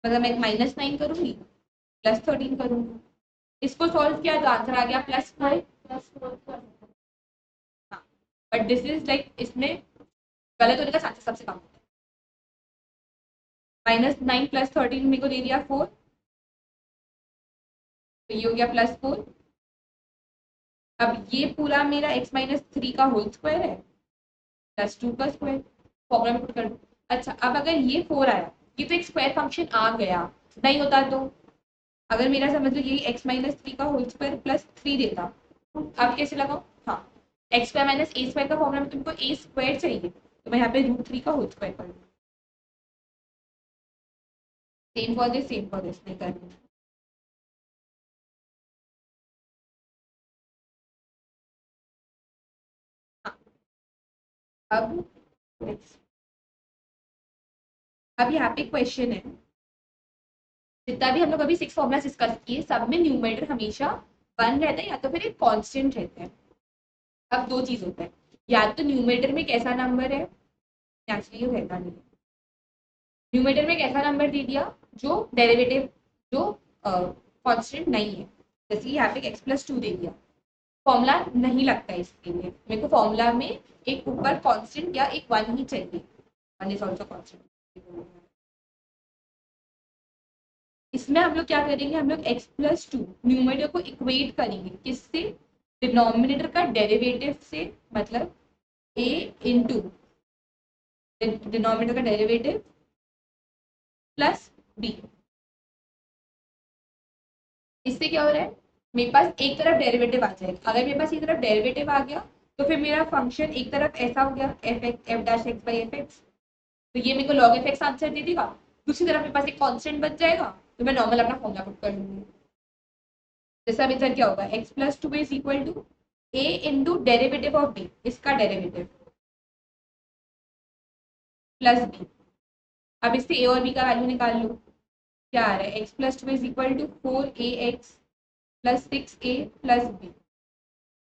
A: मतलब मैं -9 करूंगी प्लस 13 करूंगी, इसको सॉल्व किया तो आंसर आ गया +4। हाँ बट दिस इज लाइक इसमें गलत होने का चांसेस सबसे कम होता है। -9 + 13 मेरे को दे दिया 4, तो ये हो गया +4। अब ये पूरा मेरा x-3 का होल स्क्वायर है +2 का स्क्वायर, फॉर्मूला में पुट कर दो। अच्छा, अब अगर ये 4 आया, ये तो एक स्क्वायर फंक्शन आ गया, नहीं होता तो अगर मेरा समझ लो ये x-3 का होल स्क्वायर +3 देता, अब कैसे लगाओ? हाँ, x² - a² का फॉर्मूला में तुमको a² चाहिए, तो मैं यहाँ पे √3 का होल स्क्वायर कर दूँ। Same for this, same for this, नहीं करना। हाँ, अब अब यहाँ पे क्वेश्चन है, जितना भी हम लोग अभी 6 फॉर्मुला डिस्कस किए, सब में न्यूमरेटर हमेशा 1 रहता है या तो फिर एक कांस्टेंट रहता है। अब दो चीज होता है, या तो न्यूमरेटर में कैसा नंबर है, एक्चुअली ये रहता नहीं है, न्यूमरेटर में कैसा नंबर दे दिया जो डेरिवेटिव, जो कांस्टेंट नहीं है, जैसे यहाँ पे x+2 दे दिया, फॉर्मूला नहीं लगता है इसके लिए, मेरे को फॉर्मूला में एक ऊपर कांस्टेंट या एक 1 ही चाहिए, 1 इज ऑल्सो कांस्टेंट। इसमें हम लोग क्या करेंगे, हम लोग x+2 न्यूमरेटर को इक्वेट करेंगे किससे, डिनोमिनेटर का डेरिवेटिव से, मतलब a इंटू डिनोमिनेटर का डेरिवेटिव प्लस b। इससे क्या हो रहा है, मेरे पास एक तरफ डेरिवेटिव आ जाएगा, अगर मेरे पास एक तरफ डेरिवेटिव आ गया तो फिर मेरा फंक्शन एक तरफ ऐसा हो गया f'(x/f') तो ये मेरे को log f(x) आंसर दे देगा, दूसरी तरफ मेरे पास एक कांस्टेंट बच जाएगा, तो मैं नॉर्मल अपना फॉर्मूला पुट कर लूंगी। जैसा अब इधर क्या होगा, x+2 is equal to a into derivative of b, इसका डेरिवेटिव प्लस b। अब इससे a और b का वैल्यू निकाल लो, क्या आ रहा है, x+2 is equal to 4ax + 6a + b।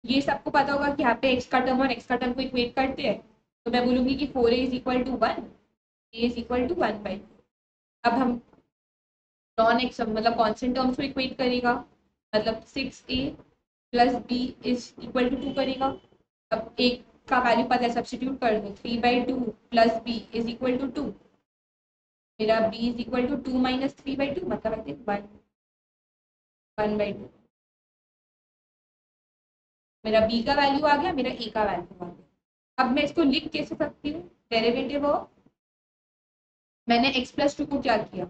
A: ये सबको पता होगा कि यहाँ पे x का टर्म और x का टर्म को इक्वेट करते हैं, तो मैं बोलूंगी कि 4a is equal to 1, a is equal to 1/4। अब हम नॉन एक्स मतलब कांस्टेंट टर्म्स को इक्वेट करेगा, मतलब 6a + b is equal to 2 करेगा। अब एक का वैल्यू पता है, सब्स्टिट्यूट कर दो, 3/2 + b इज इक्वल टू 2, मेरा b इज इक्वल टू 2 - 3/2, मतलब आई थिंक 1/2। मेरा b का वैल्यू आ गया, मेरा a का वैल्यू आ गया। अब मैं इसको लिख कैसे सकती हूँ, डेरिवेटिव ऑफ, मैंने x+2 को क्या किया,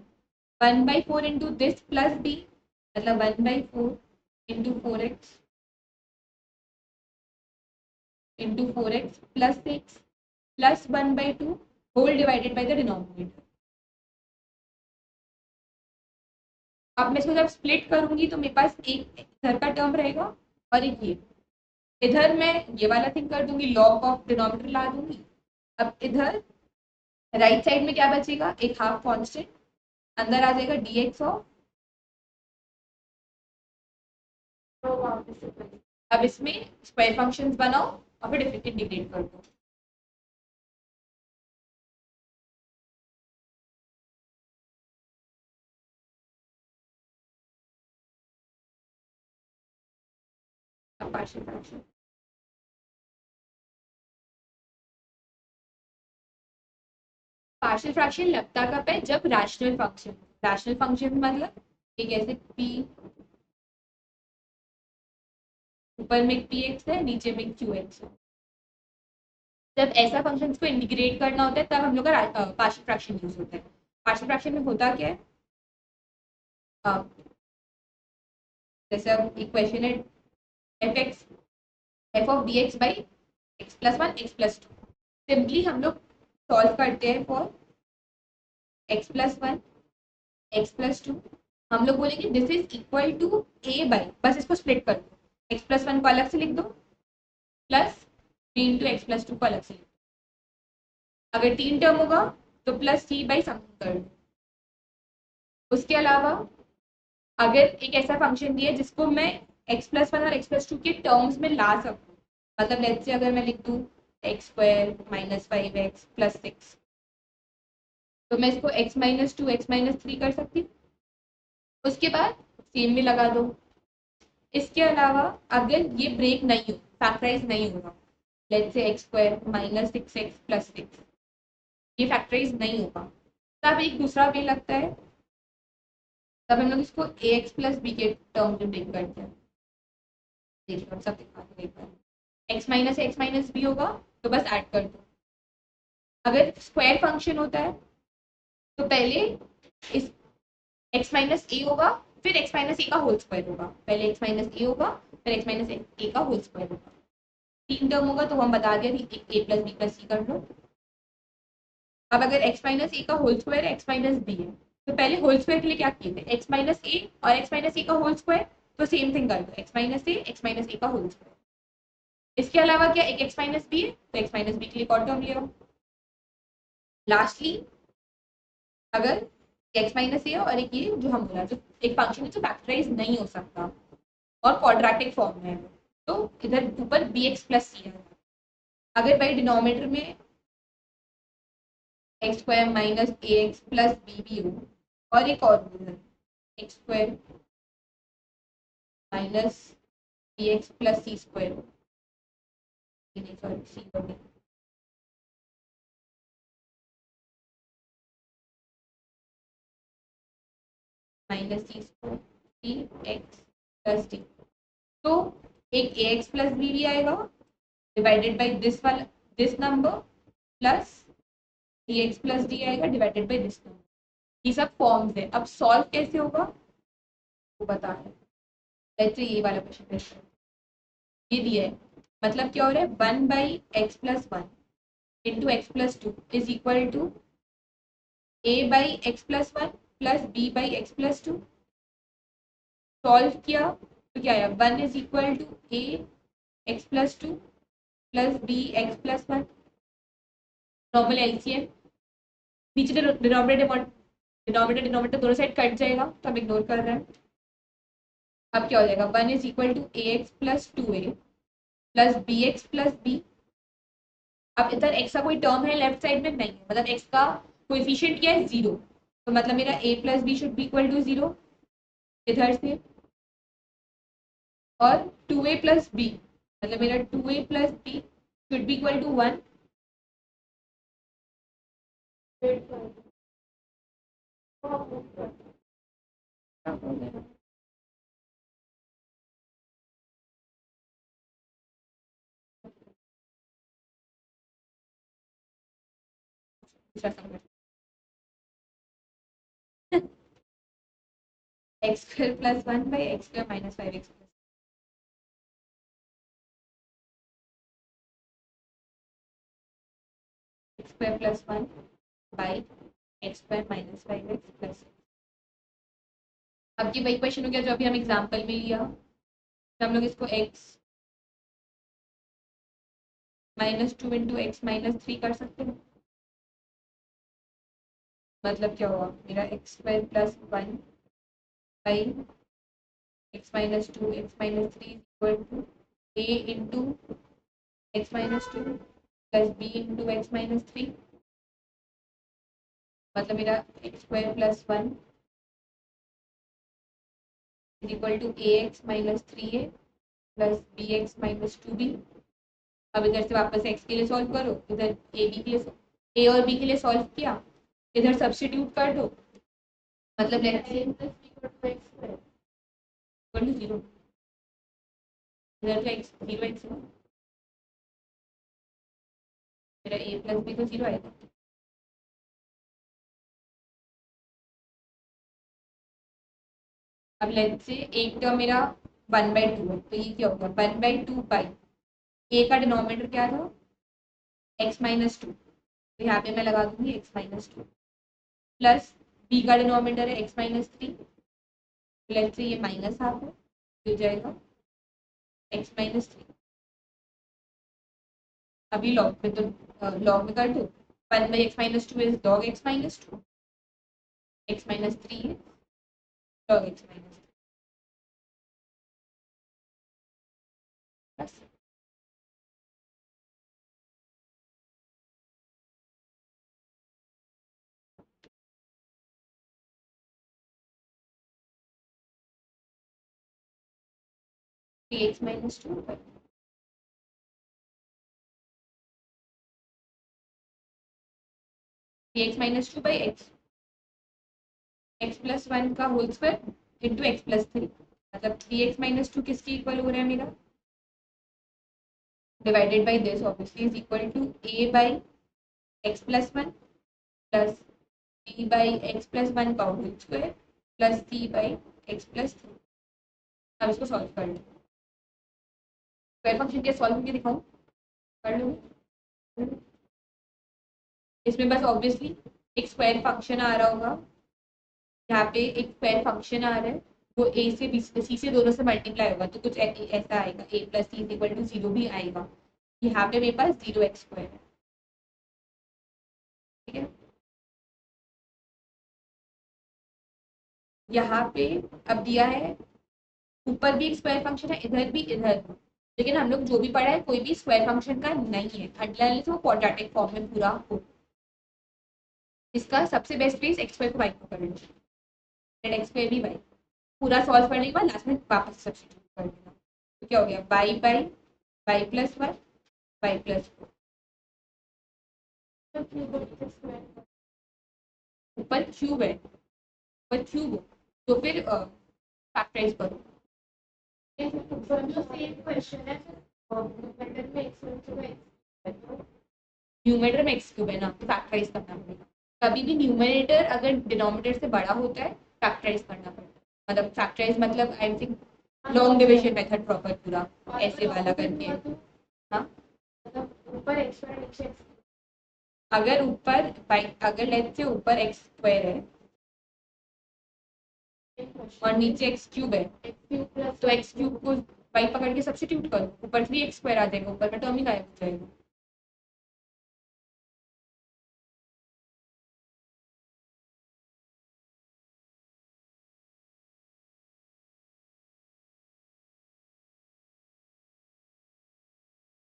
A: 1/4 इंटू दिस प्लस b, मतलब 1/4 into 4x into 4x plus 6 plus 1/2 whole divided by the denominator. अब मैं इसको जब स्प्लिट करूंगी तो मेरे पास एक इधर का टर्म रहेगा और एक ये, इधर मैं ये वाला थिंग कर दूंगी, लॉग ऑफ डिनोमिनेटर ला दूंगी। अब इधर राइट साइड में क्या बचेगा, एक हाफ कांस्टेंट, अंदर आ जाएगा dx ऑफ, अब इसमें स्क्वायर फंक्शंस बनाओ और फिर इंटीग्रेट कर दो। अब पार्शियल फ्रैक्शन, पार्शियल फ्रैक्शन लगता कब है, जब रैशनल फंक्शन, रैशनल फंक्शन मतलब एक ऐसे p, ऊपर में एक px है, नीचे में एक qx है, जब ऐसा फंक्शंस को इंटीग्रेट करना होता है तब हम लोग का पार्शियल फ्रैक्शन यूज होता है। पार्शियल फ्रैक्शन में होता क्या है, अ, जैसे अब इक्वेशन है f(x) f(dx/x+1 x+2), सिंपली हम लोग सॉल्व करते हैं फॉर x+1 x+2, हम लोग बोलेंगे this is equal to a by, बस इसको स्प्लिट कर दो, x+1 को अलग से लिख दो प्लस 3 इंटू x+2 को अलग से लिख दो, अगर 3 टर्म होगा तो प्लस c बाई समथिंग कर दो। उसके अलावा अगर एक ऐसा फंक्शन दिया जिसको मैं x+1 और x+2 के टर्म्स में ला सकूं, मतलब लेट्स से अगर मैं लिख दूं x² - 5x + 6, तो मैं इसको x-2 x-3 कर सकती हूँ, उसके बाद सेम में लगा दो। इसके अलावा अगर ये ब्रेक नहीं हो, फैक्टराइज नहीं होगा, लेट्स से x² - 6x + 6, ये फैक्टराइज नहीं होगा। तब एक दूसरा वे लगता है, तब हम लोग इसको ए एक्स प्लस बी के टर्म में ब्रेक करते हैं। देखिए सब दिखाते हैं, एक्स माइनस बी होगा तो बस ऐड कर दो। अगर स्क्वायर फंक्शन होता है तो पहले इस एक्स माइनस ए होगा, फिर एक्स माइनस ए का होल स्क्वायर होगा। पहले एक्स माइनस ए होगा, फिर एक्स माइनस ए का होल स्क्वायर होगा। तीन टर्म होगा तो हम बता दिया कि a plus b plus c कर लो। अब अगर एक्स माइनस ए का whole square x minus b है, तो पहले होल स्क्वायर के लिए क्या किए थे, एक्स माइनस ए और एक्स माइनस ए का होल स्क्वायर, तो सेम थिंग कर दो, एक्स माइनस ए का होल स्क्वायर। इसके अलावा क्या एक एक्स माइनस बी है, तो एक्स माइनस बी के लिए कौन टर्म ले रहा हूँ। लास्टली अगर एक्स माइनस ए और एक ये जो हम बोला, जो एक फंक्शन है जो फैक्टराइज नहीं हो सकता और क्वाड्रेटिक फॉर्म में है, तो इधर ऊपर बी एक्स प्लस सी है। अगर भाई डिनोमिनेटर में x square minus a x plus b भी हो, और एक और इधर x square minus b x plus c square हो, सॉरी सी हो, minus c square c x plus d, तो एक ए एक्स प्लस बी भी आएगा डिवाइडेड बाई दिस वाला this number plus d x plus d आएगा divided by this number. ये सब फॉर्म्स है। अब सॉल्व कैसे होगा वो बता है। लेट्स ये वाला क्वेश्चन ये दिया है, मतलब क्या हो रहा है, 1/x+1 into x plus two is equal to a/x+1 plus b/x+2। Solve किया तो क्या आया, 1 is equal to a x+2 plus b x+1। Normal LCM, नीचे डिनोमिनेटर दोनों साइड कट जाएगा तो हम इग्नोर कर रहे हैं। अब क्या हो जाएगा, 1 is equal to a x plus two a plus b x plus b. अब इधर एक्स का कोई टर्म है लेफ्ट साइड में, नहीं है, मतलब एक्स का कोएफिशिएंट क्या है, 0, तो मतलब मेरा a plus b should be equal to 0 इधर से, और 2a प्लस बी मतलब मेरा 2a plus b should be equal to 1। X square plus 1/x² minus 5x square plus 1/x² minus 5x plus. अब ये वही क्वेश्चन हो गया जो अभी हम एग्जांपल में लिया, तो हम लोग इसको x -2 इंटू एक्स -3 कर सकते हैं। मतलब क्या हुआ, मेरा x² plus 1/x-2 x-3 equal to a into x-2 plus b into x-3। मतलब मेरा x² plus 1 is equal to ax-3a plus bx-2b। अब इधर से वापस x के लिए सॉल्व करो, इधर ए बी के लिए, ए और बी के लिए सॉल्व किया, इधर सब्स्टिट्यूट कर दो, मतलब लेट्स से इक्वल टू 0, इधर तो x 0x है, मेरा a प्लस बी तो 0 आएगा। अब लेट्स से एक टर्म मेरा 1/2 है, तो ये क्या होगा, 1/2 पाई, ए का डिनोमिनेटर क्या था, x-2, तो यहाँ पे मैं लगा दूंगी x-2 प्लस बी का डिनोमिनेटर है x-3, लेट्स से ये माइनस हाफ है, हो जाएगा x-3। अभी लॉग में तो लॉग में कर दो, 1/x-2 is log x-2, x-3 है log x-3 बस। x-2 three x minus two by x plus one का whole square into x plus three, मतलब थ्री एक्स माइनस टू किसकी इक्वल हो रहा है मेरा, divided by this obviously is equal to a by x plus one plus b by x plus one का whole square plus c by x plus three. अब इसको solve कर लो, स्क्वायर फंक्शन के सॉल्व करके दिखाऊं, कर लो। इसमें बस ऑब्वियसली एक स्क्वायर फंक्शन आ रहा होगा, यहाँ पे एक स्क्वायर फंक्शन आ रहा है, वो ए से बी सी से दोनों से मल्टीप्लाई होगा, तो कुछ ऐसा आएगा, a plus c is equal to zero भी आएगा। यहाँ पे मेरे पास जीरो एक्स स्क्वायर है, ठीक है। यहाँ पे अब दिया है ऊपर भी एक स्क्वायर फंक्शन है, इधर भी इधर भी, लेकिन हम लोग जो भी पढ़ा है कोई भी स्क्वायर फंक्शन का नहीं है, अनलेस वो क्वाड्रेटिक फॉर्म में पूरा हो। इसका सबसे बेस्ट प्लेस एक्स स्क्वायर को वाई को कर लो, एक्स स्क्वायर भी वाई, पूरा सॉल्व करने के बाद लास्ट में वापस सब्स्टिट्यूट कर देना, तो क्या हो गया y by y plus one y plus ऊपर क्यूब है, ऊपर क्यूब हो तो फिर फैक्टराइज करो। न्यूमरेटर में एक्स क्यूब है ना, तो फैक्टराइज करना पड़ेगा। कभी भी न्यूमरेटर अगर डिनोमिनेटर से बड़ा होता है फैक्टराइज करना पड़ता है, मतलब फैक्टराइज मतलब I think long division method proper पूरा ऐसे वाला करके। हाँ अगर ऊपर अगर लेट से ऊपर एक्स स्क्वायर है और नीचे एक्स क्यूब है, तो एक्स क्यूब को वाई पकड़ के सब्स्टिट्यूट करो, ऊपर थ्री एक्स स्क्वायर आ जाएगा, ऊपर में टर्म ही गायब हो जाएगा।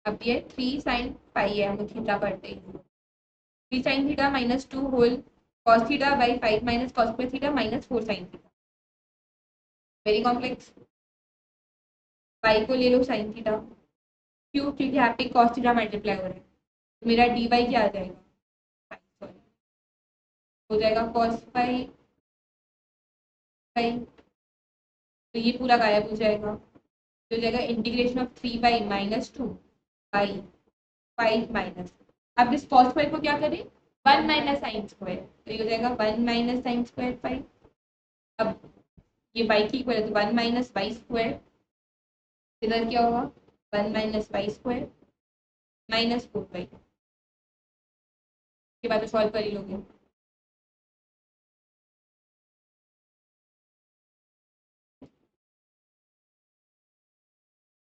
A: अब ये थ्री साइन पाई है, हम थीटा पढ़ते हैं, three sine theta minus two whole cos theta by five minus cos square theta minus four sine theta, very complex. Y को ले लो साइन थीटा, क्यों, क्योंकि यहाँ पे कॉस थीटा मल्टीप्लाई हो रहा है, तो मेरा डी वाई क्या आ जाएगा, सॉरी हो जाएगा कॉस फाइव फाइव, तो ये पूरा गायब हो जाएगा, तो हो जाएगा integration of three by minus two by five minus, अब इस कॉस स्क्वायर को क्या करें, वन माइनस साइन स्क्वायर, तो ये हो जाएगा one minus sine square five. अब ये वाई की इक्वल है तो वन माइनस वाई स्क्वायर, इधर क्या होगा one minus y square minus four y, के बाद तो सॉल्व कर ही लोगे।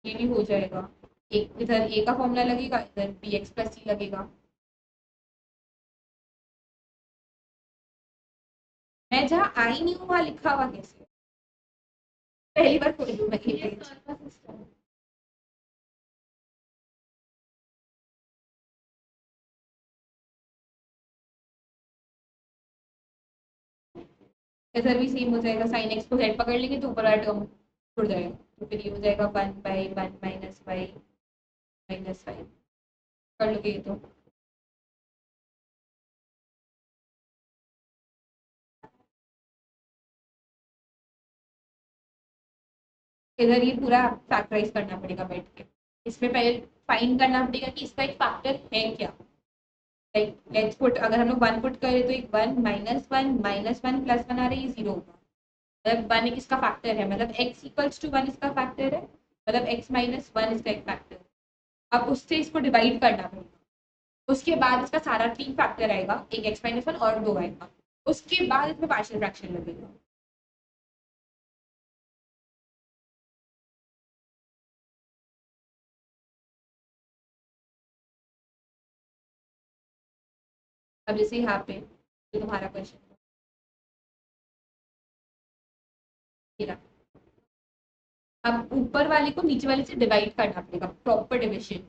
A: ये भी हो जाएगा, एक इधर ए का फॉर्मूला लगेगा, इधर बी एक्स प्लस सी लगेगा। मैं जहाँ आई नहीं हूँ वहाँ लिखा हुआ कैसे, पहली बार खोली हूँ मैं ये पेज। इधर भी सेम हो जाएगा, साइन एक्स को जेड पकड़ लेंगे तो ऊपर वाला टर्म छुड़ जाएगा, तो फिर ये हो जाएगा one by one minus y minus five, कर लोगे ये तो। इधर ये पूरा फैक्टराइज करना पड़ेगा बैठ के, इसमें पहले फाइंड करना पड़ेगा कि इसका एक फैक्टर है क्या, लाइक लेट्स पुट, अगर हम लोग वन पुट करें तो एक one minus one plus one आ रहा है, ये जीरो होगा, मतलब वन एक इसका फैक्टर है, मतलब एक्स इक्वल्स टू वन इसका फैक्टर है, मतलब एक्स माइनस वन इसका एक फैक्टर है। अब उससे इसको डिवाइड करना पड़ेगा, उसके बाद इसका सारा तीन फैक्टर आएगा, एक एक्स माइनस वन और दो आएगा, उसके बाद इसमें पार्शियल फ्रैक्शन लगेगा। अब जैसे यहाँ पे जो तुम्हारा क्वेश्चन है, अब ऊपर वाले को नीचे वाले से डिवाइड करना पड़ेगा, प्रॉपर डिविजन,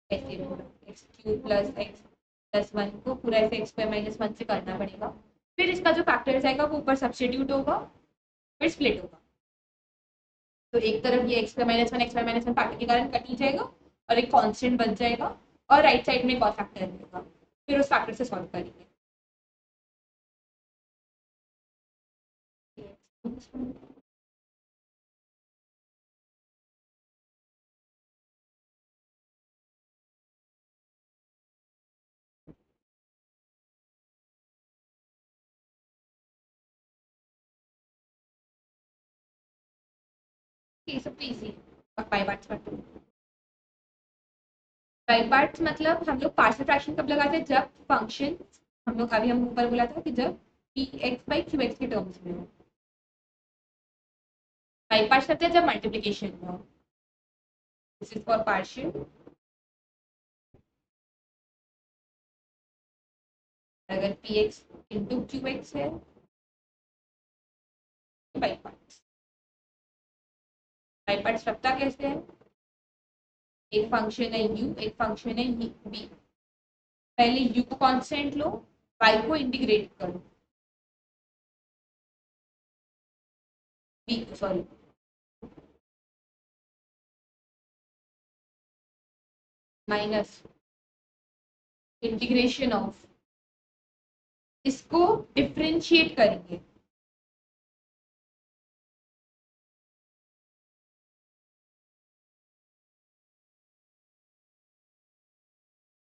A: ऐसे x cube plus x plus one को पूरा ऐसे एक्स स्क्वायर माइनस वन से करना पड़ेगा, फिर इसका जो फैक्टर्स आएगा वो ऊपर सब्स्टिट्यूट होगा, फिर स्प्लिट होगा, तो एक तरफ ये x square minus one factor के कारण कट ही जाएगा और एक कांस्टेंट बच जाएगा, और राइट साइड में एक और फैक्टर रहेगा, फिर उस फैक्टर से सॉल्व करेंगे। ये सब तो इजी है। बाई पार्ट्स करते हैं। बाई पार्ट्स मतलब हम लोग पार्शियल फ्रैक्शन कब लगाते हैं, जब फंक्शन, हम लोग अभी हम ऊपर बोला था कि जब P x by Q x के टर्म्स में हो। बाई पार्ट्स करते हैं जब मल्टीप्लीकेशन में हो। This is for partial. अगर p x into q x है तो बाई पार्ट्स। बाई पार्ट्स रखता कैसे है, एक फंक्शन है यू, एक फंक्शन है बी। पहले यू को कांस्टेंट लो, वाई को इंटीग्रेट करो, बी को सॉरी, माइनस इंटीग्रेशन ऑफ, इसको डिफरेंशिएट करेंगे।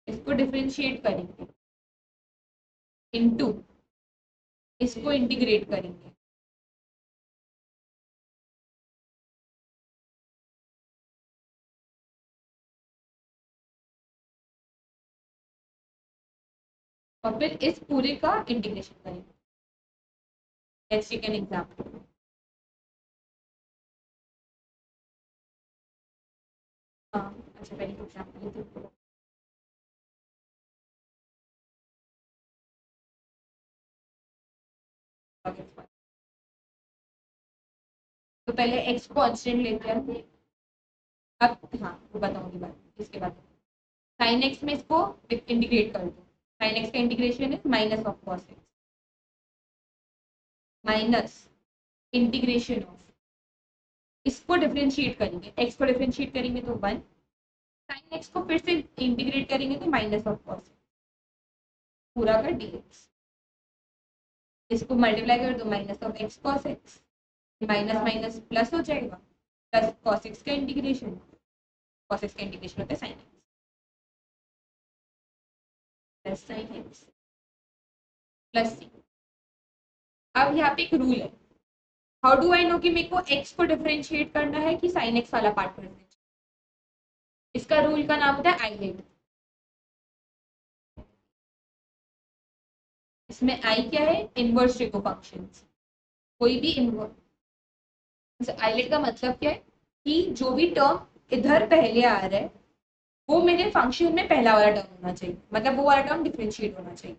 A: इसको डिफरेंशिएट करेंगे इनटू, इसको इंटीग्रेट करेंगे। और फिर इस पूरे का इंटीग्रेशन करेंगे। Let's take an example. हाँ, अच्छा पहले एग्जांपल लेते हैं। तो पहले एक्स को कांस्टेंट लेते हैं। अब हाँ वो बताऊंगी बात इसके बाद। साइन एक्स में इसको इंटीग्रेट कर दो। साइन एक्स का इंटीग्रेशन है minus of cos x, minus integration of, इसको डिफरेंशिएट करेंगे, एक्स को डिफरेंशिएट करेंगे तो वन, साइन एक्स को फिर से इंटीग्रेट करेंगे तो माइनस ऑफ कॉस, पूरा का डीएक्स। इसको मल्टीप्लाई कर दो, minus of x cos x, minus minus plus हो जाएगा, प्लस कॉस एक्स का इंटीग्रेशन, कॉस एक्स का इंटीग्रेशन होता है sine x, plus sine x plus c. अब यहाँ पे एक रूल है, हाउ डू आई नो कि मेरे को एक्स को डिफरेंशिएट करना है कि साइन एक्स वाला पार्ट करना है। इसका रूल का नाम होता है आइलेट। इसमें आई क्या है, इनवर्स ट्रिको फंक्शन। कोई भी इनवर्स, आइलेट का मतलब क्या है कि जो भी टर्म इधर पहले आ रहा है वो मेरे फंक्शन में पहला वाला टर्म होना चाहिए, मतलब वो वाला टर्म डिफरेंशिएट होना चाहिए।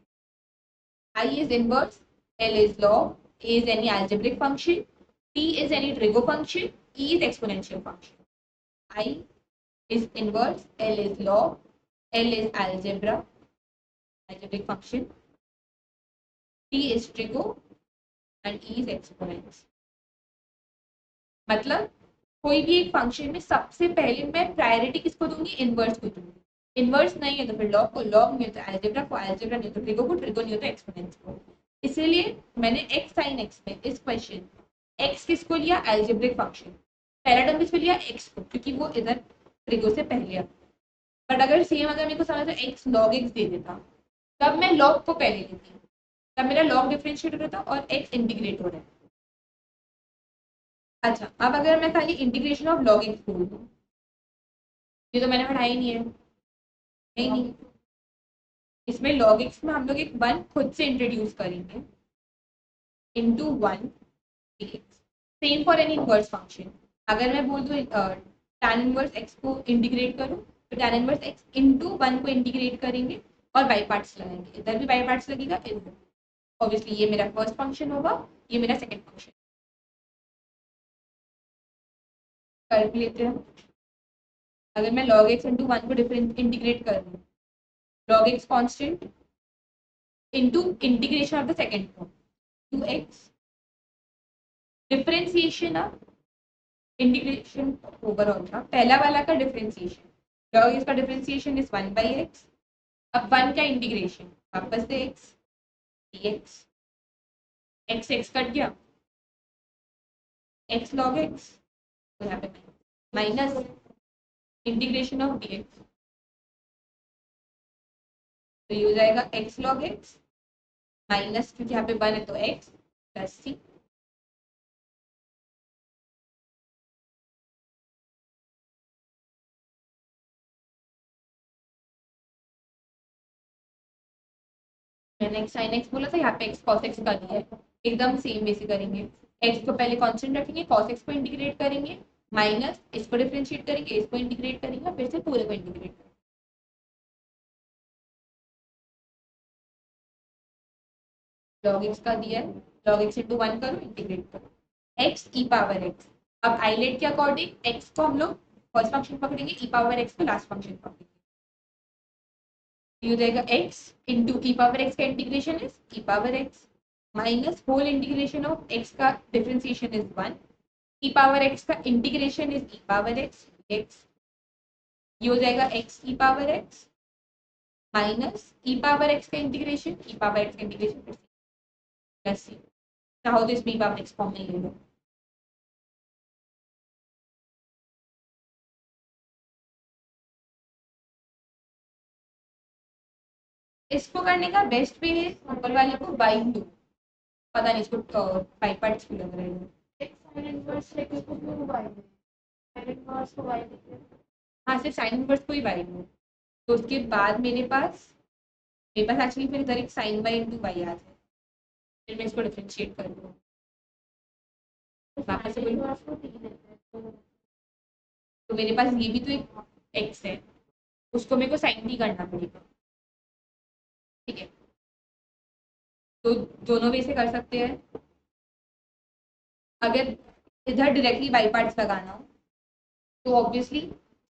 A: I is inverse, L is log, A is any algebraic function, T is any trigo function, E is exponential function. I is inverse, L is log, L is algebraic function, T is trigo and E is exponents. मतलब कोई भी एक function में सबसे पहले मैं priority किसको दूंगी, इनवर्स को दूंगी। इनवर्स नहीं है तो फिर लॉग को लॉग, नहीं होता अलजेब्रा को अलजेब्रा, नहीं तो ट्रिगो को ट्रिगो, नहीं होता एक्सपोनेंट्स को। इसलिए मैंने एक्स साइन एक्स में इस क्वेश्चन एक्स किसको लिया, अलजेब्रिक फंक्शन। पहला टर्म किसको लिया, एक्स को, क्योंकि वो इधर ट्रिगो से पहले आ। बट अगर सेम अगर मेरे को समझ एक्स लॉग एक्स दे देता तब मैं लॉग को पहले लेती, तब मेरा लॉग डिफरेंशिएट हो रहा था और एक्स इंटीग्रेट हो रहा है। अच्छा, अब अगर मैं खाली इंटीग्रेशन ऑफ लॉग एक्स बोल दूँ, ये तो मैंने पढ़ाया ही नहीं है, नहीं। इसमें लॉग एक्स में हम लोग एक वन खुद से इंट्रोड्यूस करेंगे into one x. Same for any inverse function. अगर मैं बोल दूँ tan इनवर्स एक्स को इंटीग्रेट करूँ तो tan inverse x into one को इंटीग्रेट करेंगे और बाई पार्ट्स लगाएंगे, इधर भी बाई पार्ट्स लगेगा, इधर। ऑब्वियसली ये मेरा फर्स्ट फंक्शन होगा, ये मेरा सेकंड फंक्शन। कर लेते हैं। अगर मैं log x इंटू वन को डिफरेंस इंटीग्रेट कर दूँ, log x constant into integration of the second term 2x, differentiation of integration overall का पहला वाला का डिफरेंशिएशन, log x का डिफरेंशिएशन इज 1/x अब वन का इंटीग्रेशन वापस से x d x, x x cut गया, एक्स लॉग एक्स, तो यहाँ पे minus integration of D x, तो ये हो जाएगा एक्स लॉग एक्स माइनस, क्योंकि यहाँ पे वन है तो एक्स प्लस सी। मैंने एक्स साइन एक्स बोला था, यहाँ पे एक्स कॉस एक्स का दिया है, एकदम सेम वैसे करेंगे। एक्स को पहले कांस्टेंट रखेंगे, कॉस एक्स को इंटीग्रेट करेंगे, माइनस इसको डिफरेंशिएट करेंगे, इसको इंटीग्रेट करेंगे, फिर से पूरे को इंटीग्रेट करेंगे। लॉग एक्स का दिया है, लॉग एक्स इंटू वन करो, इंटीग्रेट करो, एक्स ई पावर एक्स। अब आइलेट के अकॉर्डिंग एक्स को हम लोग फर्स्ट फंक्शन पकड़ेंगे, ई पावर एक्स को लास्ट फंक्शन पकड़ेंगे। ये हो जाएगा x into e power x का integration is e power x minus whole integration of x का differentiation is one, e power x का integration is e power x x. ये हो जाएगा x e power x minus ई power x का integration, ई power x का integration plus सी। चाहो तो इसमें ई पावर एक्स फॉर्म में ले लो। इसको करने का बेस्ट वे है ऊपर वाले को बाई टू, पता नहीं इसको बाई पार्ट्स क्यों लग रहे हैं। हाँ सिर्फ साइन इनवर्स को ही बाई लूँ, तो उसके बाद मेरे पास एक्चुअली फिर इधर एक साइन बाई इंटू बाई आ जाए, फिर मैं इसको डिफरेंशिएट कर दूँ। वापस से बोलूँ, तो मेरे पास ये भी तो एक एक्स है, उसको मेरे को साइन भी करना पड़ेगा, ठीक है। तो दोनों वे से कर सकते हैं। अगर इधर डायरेक्टली बाई पार्ट्स लगाना हो तो ऑब्वियसली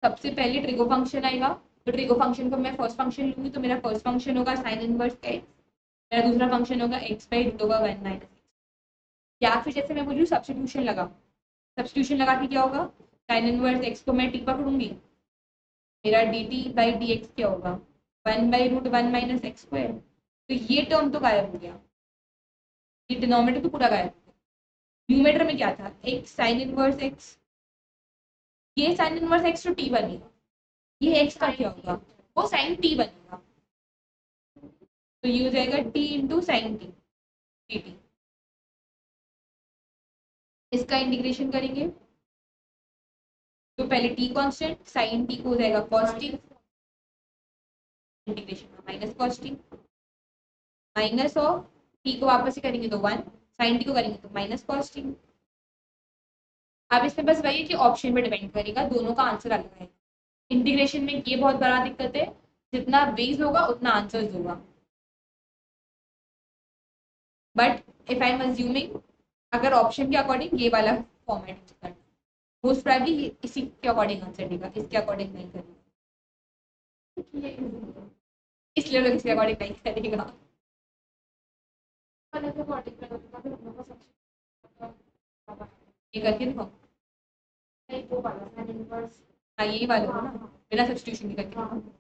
A: सबसे पहले ट्रिगो फंक्शन आएगा, तो ट्रिगो फंक्शन को मैं फर्स्ट फंक्शन लूंगी, तो मेरा फर्स्ट फंक्शन होगा साइन इनवर्स एक्स, मेरा दूसरा फंक्शन होगा x by root over one minus x. या फिर जैसे मैं बोल रही हूँ सब्सटीट्यूशन लगाओ, सब्सटीट्यूशन लगा के क्या होगा, साइन इनवर्स एक्स को मैं टी पकड़ूंगी, मेरा d t by d x क्या होगा, one by root one minus x square. तो ये टर्म तो गायब हो गया, ये डिनोमिनेटर तो पूरा गायब हो गया। न्यूमेटर में क्या था, एक्स साइन इनवर्स एक्स, ये साइन इनवर्स एक्स तो टी बनेगा, ये एक्स का क्या होगा, वो साइन टी बनेगा, तो ये हो जाएगा T into sine T D T. इसका इंटीग्रेशन करेंगे तो पहले टी कांस्टेंट, साइन टी को हो जाएगा cos T, integration minus cos T, minus of T को वापस से करेंगे तो वन, साइन टी को करेंगे तो माइनस कॉस टी। अब इसमें बस वही है कि ऑप्शन पे डिपेंड करेगा, दोनों का आंसर अलग है। इंटीग्रेशन में ये बहुत बड़ा दिक्कत है, जितना बेस होगा उतना आंसर होगा। But if I am assuming, अगर ऑप्शन के अकॉर्डिंग ये वाला फॉर्मेट करना, मोस्ट प्रोबेबली इसी के अकॉर्डिंग आंसर देगा, इसके अकॉर्डिंग नहीं करेगा, इसलिए लोग इसके अकॉर्डिंग नहीं करेगा। ये करके देखो, हाँ यही वाला हो ना, बिना सब्सटीट्यूशन के करके।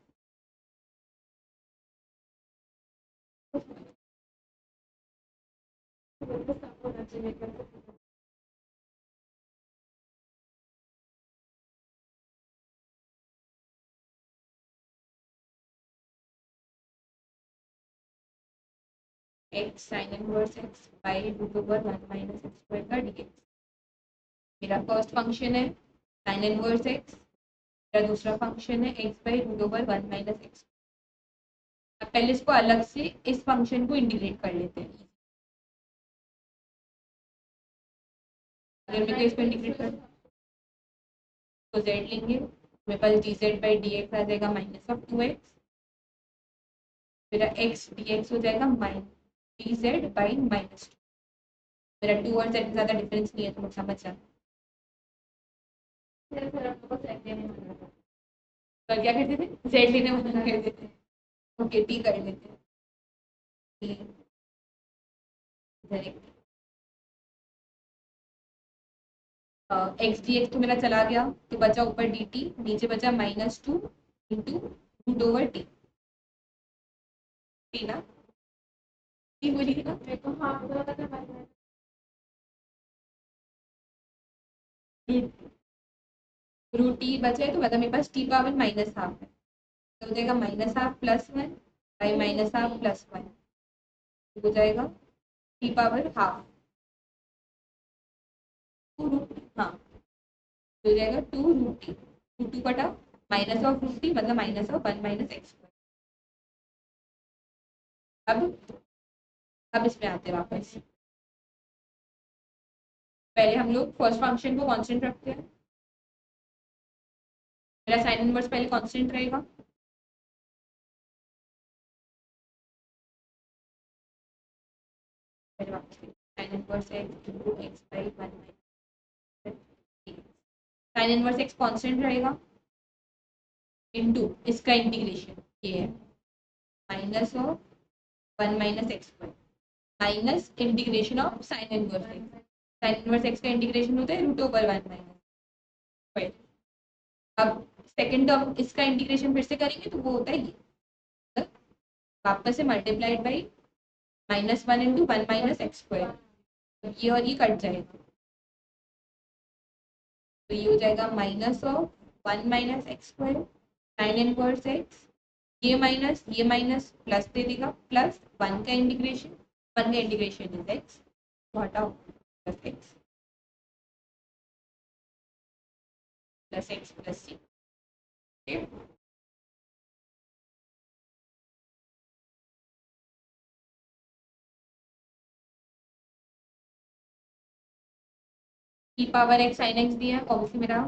A: X sine inverse x by root over one minus x square का डीएक्स, मेरा फर्स्ट फंक्शन है साइन इनवर्स एक्स, मेरा दूसरा फंक्शन है x by root over one minus x. अब पहले इसको अलग से इस फंक्शन को इंटीग्रेट कर लेते हैं। अगर मेरे को इसको इंटीग्रेट कर तो जेड लेंगे, मेरे पास d z by d x आ जाएगा माइनस ऑफ टू एक्स, मेरा एक्स डी एक्स हो जाएगा minus d z by minus two. मेरा टू और जेड में ज़्यादा डिफरेंस नहीं है तो मैं समझ जाता। पर क्या करते थे, जेड लेने वाला करते थे, ओके टी कर लेते हैं, एक्स डी एक्स तो मेरा चला गया, तो बचा ऊपर डी टी, नीचे बचा minus two into root over t. T ना, टी बोली थी ना। रूट टी बचे तो मतलब मेरे पास टी पावर माइनस हाफ है, तो हो जाएगा minus half plus one by minus half plus one, हो जाएगा t power half two root, हाँ हो जाएगा two root t, two two कटा माइनस ऑफ रूट टी मतलब minus of one minus x. अब इसमें आते हैं वापस, पहले हम लोग फर्स्ट फंक्शन को कांस्टेंट रखते हैं। मेरा साइन इनवर्स पहले कांस्टेंट रहेगा, sign inverse x into x by one minus, sign inverse x constant रहेगा इनटू इसका इंटीग्रेशन ये है minus of one minus x minus integration of sign inverse x, sine inverse x का integration होता है root over one minus. अब second term इसका integration फिर से करेंगे तो वो होता है ये, वापस से multiplied by minus one into one minus x square, ये और ये कट जाएगा तो ये हो जाएगा minus of one minus x square sine inverse x, ये माइनस प्लस दे देगा प्लस वन का इंटीग्रेशन, वन का इंटीग्रेशन इज एक्स, हटाओ plus x plus x plus सी। E power x sine x दिया कौन सी मेरा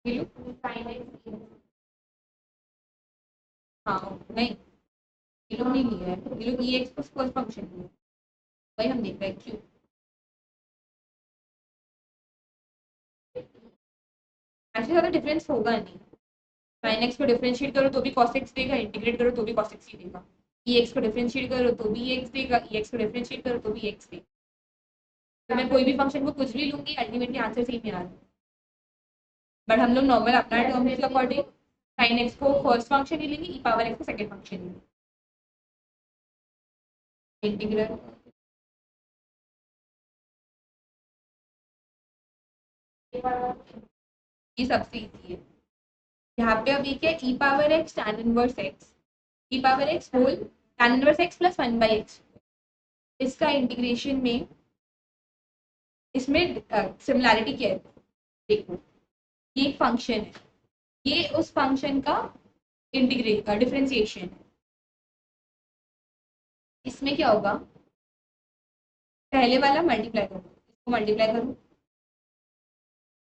A: साइन एक्स, हाँ नहीं ये लोग नहीं लिया है, ये लोग ई एक्स को फर्स्ट फंक्शन लिया, वही हम देख रहे हैं क्यों। ऐसे ज़्यादा डिफरेंस होगा नहीं, साइन एक्स को डिफरेंशिएट करो तो भी cos x देगा, इंटीग्रेट करो तो भी cos x ही देगा, ई एक्स को डिफरेंशिएट करो तो भी एक्स देगा, ई एक्स को डिफरेंशिएट करो तो भी एक्स देगा, तो मैं कोई भी फंक्शन को कुछ भी लूंगी अल्टीमेटली आंसर सेम ही आ रहा है। बट हम लोग नॉर्मल अपना टर्म्स के अकॉर्डिंग साइन एक्स को फर्स्ट फंक्शन ही लेंगे, ई पावर एक्स को सेकंड फंक्शन लेंगे, इंटीग्रल ये सबसे इजी है। यहाँ पे अभी क्या e power x tan inverse x, e power x whole tan inverse x plus one by x, इसका इंटीग्रेशन में इसमें सिमिलैरिटी क्या है देखो, ये एक फंक्शन है, ये उस फंक्शन का इंटीग्रेट डिफरेंशिएशन है, इसमें क्या होगा पहले वाला मल्टीप्लाई करो, इसको मल्टीप्लाई करो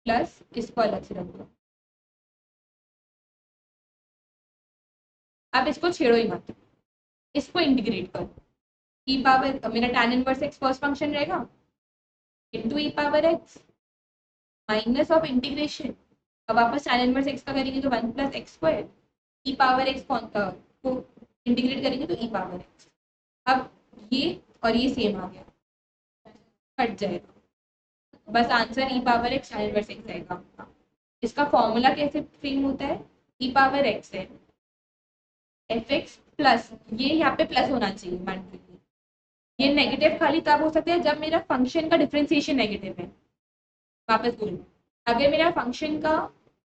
A: प्लस इसको अलग से रख दो, अब इसको छेड़ो ही मत, इसको इंटीग्रेट करो, ई पावर मेरा tan inverse x first function रहेगा into e power x minus of integration, अब वापस टैन इनवर्स एक्स का करेंगे तो one plus x square, e power x को इंटीग्रेट करेंगे तो ई पावर एक्स, अब ये और ये सेम आ गया कट जाएगा, बस answer e power x tan inverse x आएगा। इसका फॉर्मूला कैसे सेम होता है, ई पावर एक्स है एफ एक्स प्लस, ये यहाँ पे प्लस होना चाहिए मैंडेटरी, ये नेगेटिव खाली तब हो सकता है जब मेरा फंक्शन का डिफरेंशिएशन नेगेटिव है, वापस बोलूँ अगर मेरा फंक्शन का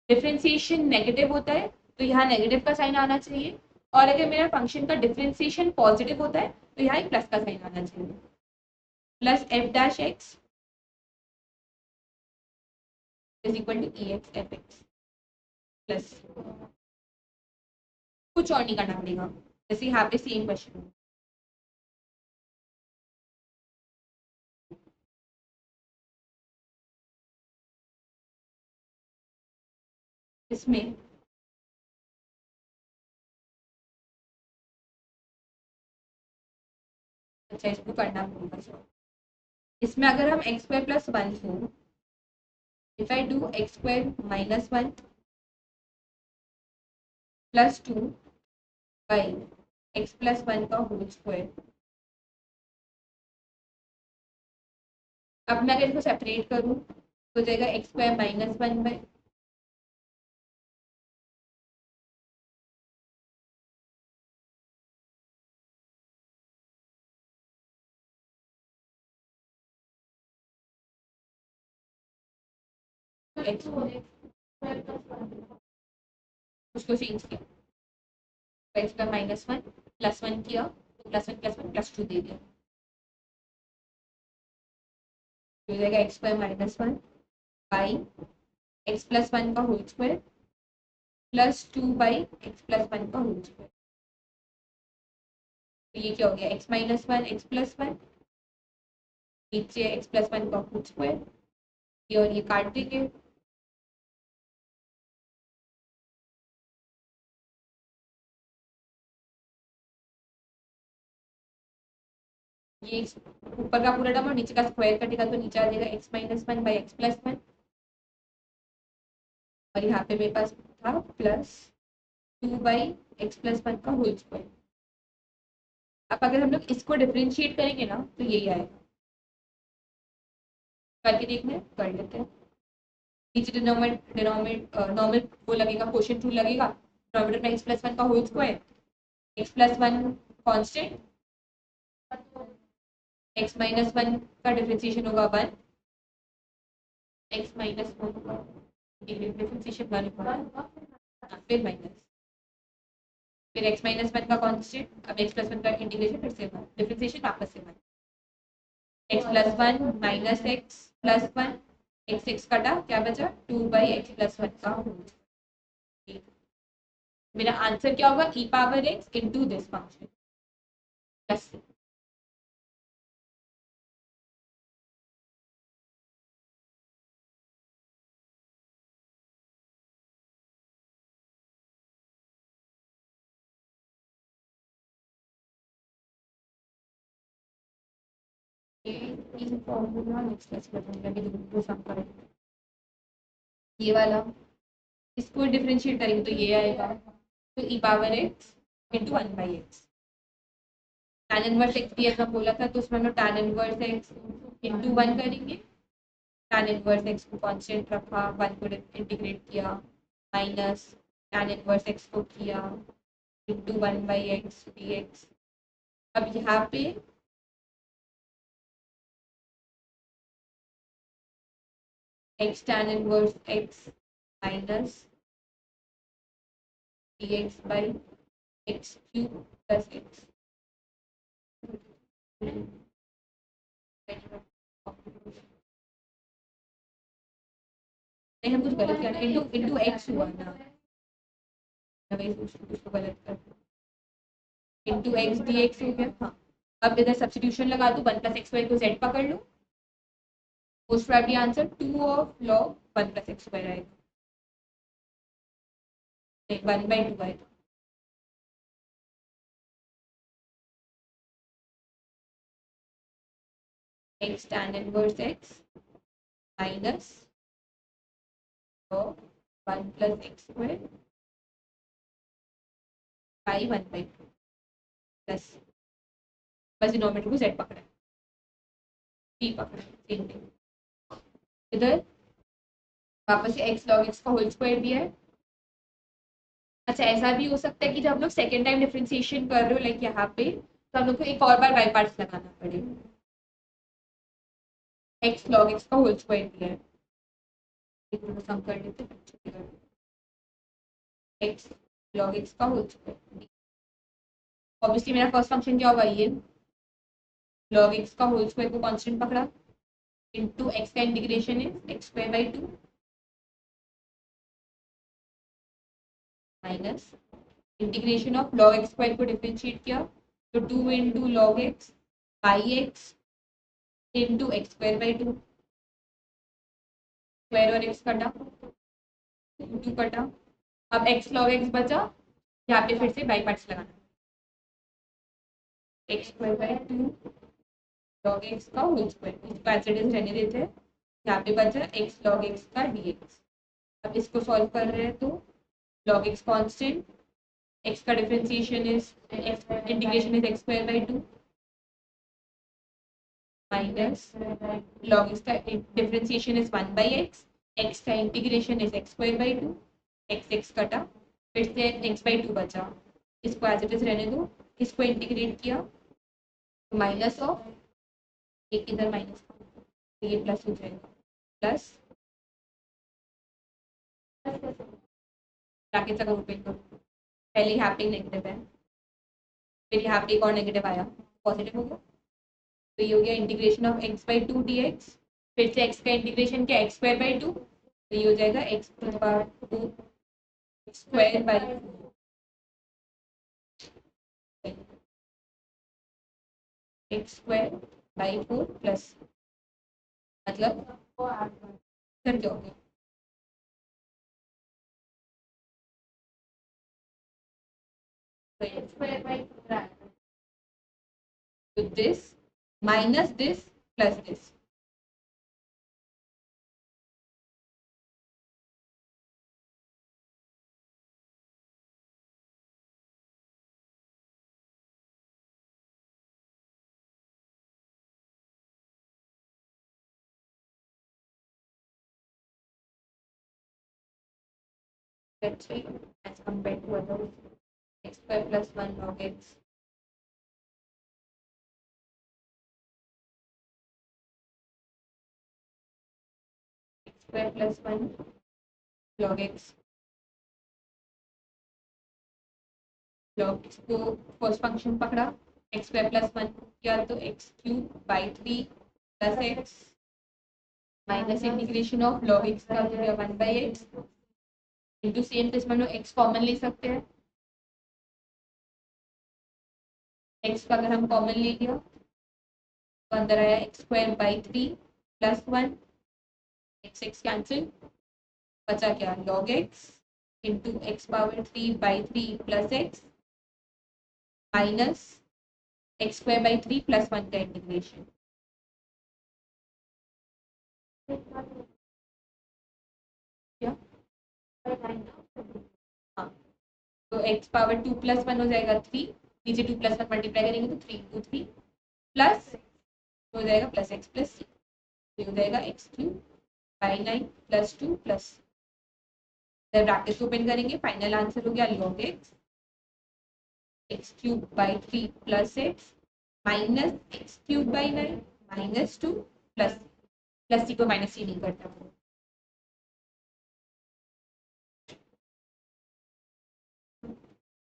A: डिफरेंशिएशन नेगेटिव होता है तो यहाँ नेगेटिव का साइन आना चाहिए, और अगर मेरा फंक्शन का डिफरेंशिएशन पॉजिटिव होता है तो यहाँ एक प्लस का साइन आना चाहिए, plus f dash x is equal to e x f x plus, कुछ और नहीं करना पड़ेगा, जैसे यहाँ पे सेम क्वेश्चन इसमें अच्छा इसको करना पड़ेगा, इसमें अगर हम एक्स स्क्वायर प्लस वन को if I do x square minus one plus two by x plus one का होल स्क्वायर, अब मैं अगर इसको सेपरेट करूँ तो जाएगा x square minus one by x उसको चेंज किया, एक्स स्क्वायर -1 +1 किया तो +1 + 1 +2 दे दिया, तो हो जाएगा एक्स स्क्वायर -1 बाई x+1 का होल स्क्वायर +2 बाई x+1 का होल स्क्वायर। तो ये क्या हो गया, x-1 x+1 नीचे x+1 का होल स्क्वायर, ये और ये काट देंगे, ये ऊपर का पूरा टर्म और नीचे का स्क्वायर कटेगा तो नीचे आ जाएगा x-1 बाई x+1 और यहाँ पे मेरे पास था +2 बाई x+1 का होल स्क्वायर। अब अगर हम लोग इसको डिफरेंशिएट करेंगे ना तो यही आएगा, करके देखना है, कर लेते हैं। नीचे नॉर्मल वो लगेगा, क्वोशिएंट रूल लगेगा, डिनोमिनेटर में x+1 का whole square, x+1 constant, x-1 का डिफरेंशिएशन होगा 1, x-1 का डिफरेंशिएशन 1 होगा, फिर माइनस, फिर x-1 का कांस्टेंट, अब x+1 का इंटीग्रेशन फिर से 1, डिफरेंशिएशन वापस से 1, x+1 माइनस x+1 x कटा, क्या बचा 2 बाई x+1 का होल। मेरा आंसर क्या होगा, e power x into this function plus formula next class में सम करेंगे। ये वाला इसको डिफरेंशिएट करेंगे तो ये आएगा, तो e power x into 1 by x, tan inverse x भी ऐसा बोला था तो उसमें हम tan इनवर्स x इनटू 1 करेंगे, tan इनवर्स x को कांस्टेंट रखा, 1 को इंटीग्रेट किया, माइनस tan इनवर्स x को किया इनटू 1 बाई x dx। अब यहाँ पे x tan inverse x minus dx by x cube plus x, नहीं हम कुछ गलत किया, इनटू इनटू x हुआ ना, मैं वही उसको गलत कर, इनटू x dx हो गया। हाँ, अब इधर सब्स्टिट्यूशन लगा दूं, 1 + x² को z पकड़ लूं, most probably answer 2 of log 1 + x² आएगा, 1/2 आएगा। x tan inverse x minus log 1 + x² by 1/2 plus, बस डिनोमिनेटर को z पकड़ा, p पकड़ा, सेम थिंग। इधर वापस से x log x का होल स्क्वायर दिया है। अच्छा ऐसा भी हो सकता है कि जब हम लोग सेकेंड टाइम डिफरेंशिएशन कर रहे हो लाइक यहाँ पे, तो हम लोग को एक और बार बाई पार्ट्स लगाना पड़ेगा, x log x का होल स्क्वायर दिया है, सम कर लेते हैं, x log x का होल स्क्वायर, ऑब्वियसली मेरा फर्स्ट फंक्शन क्या होगा, ये log x का होल स्क्वायर को कांस्टेंट पकड़ा, इनटू x का इंटीग्रेशन है x²/2 minus integration of log x² को डिफरेंशिएट किया तो 2 into log x by x into x²/2, square और x कटा, इंटू कटा, अब x log x बचा, यहाँ पे फिर से बाई पार्ट्स लगाना, x²/2 log x का होल स्क्वायर, इसको एज इट इज रहने देते हैं, यहाँ पे बचा x log x का dx। अब इसको सॉल्व कर रहे हैं तो log x कांस्टेंट, x का differentiation is integration is x²/2 minus log x का differentiation is 1 by x, x का इंटीग्रेशन इज x²/2, x कटा, फिर से x/2 बचा, इसको एज इट इज रहने दो, इसको इंटीग्रेट किया माइनस ऑफ, एक इधर माइनस, ये प्लस हो जाएगा, प्लस ब्रैकेट्स अगर ओपन करो, पहले यहाँ पे नेगेटिव है, फिर यहाँ पे एक और नेगेटिव आया, पॉजिटिव हो गया। तो ये हो गया integration of x by two D x. फिर से एक्स का इंटीग्रेशन क्या, एक्स स्क्वायर बाई टू, तो ये हो जाएगा x to the power two square by x square by four plus, मतलब सर क्या हो गया, तो this minus this plus this, let's say as compared to others, x square plus 1 log x square plus 1 log x log x को first function पकड़ा, x square plus 1 किया तो x cube by 3 plus x minus integration of log x का हो गया 1 by x into same, तो इसमें हम लोग x कॉमन ले सकते हैं, x का अगर हम कॉमन ले लिया तो अंदर आया x square by 3 plus 1, x x cancel, बचा क्या log x into x power 3 by 3 plus x minus x square by 3 plus 1 का इंटीग्रेशन, क्या हाँ, तो एक्स पावर 2 प्लस 1 हो जाएगा 3, नीचे 2 प्लस 1 मल्टीप्लाई करेंगे तो 3 टू 3 प्लस हो जाएगा प्लस एक्स प्लस सी, हो जाएगा x cube by 9 plus 2 plus, जब ब्रैकेट ओपन करेंगे फाइनल आंसर हो गया log x x cube by 3 plus x minus x cube by 9 minus 2 plus C को माइनस सी नहीं करता,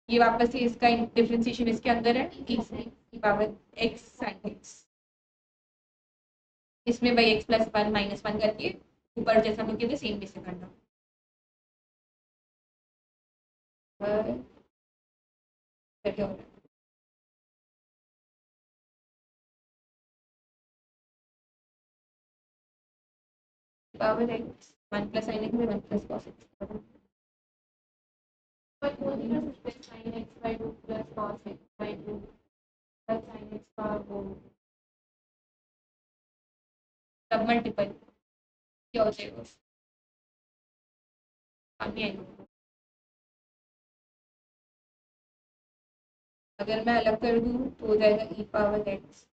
A: ये वापस से इसका डिफरेंशिएशन इसके अंदर है, e power x sine x, इसमें बाई एक्स प्लस 1 माइनस 1 करके ऊपर जैसा हम लोग कहते सेम वैसे करना, क्या हो रहा है power x 1 plus sine x में 1 plus cos x, but only the system sin x by 2 plus cos x by 2 plus sin x का वो सब मल्टीपल क्या हो जाएगा, अभी आएगा, अगर मैं अलग कर दूँ तो हो जाएगा ई पावर एक्स,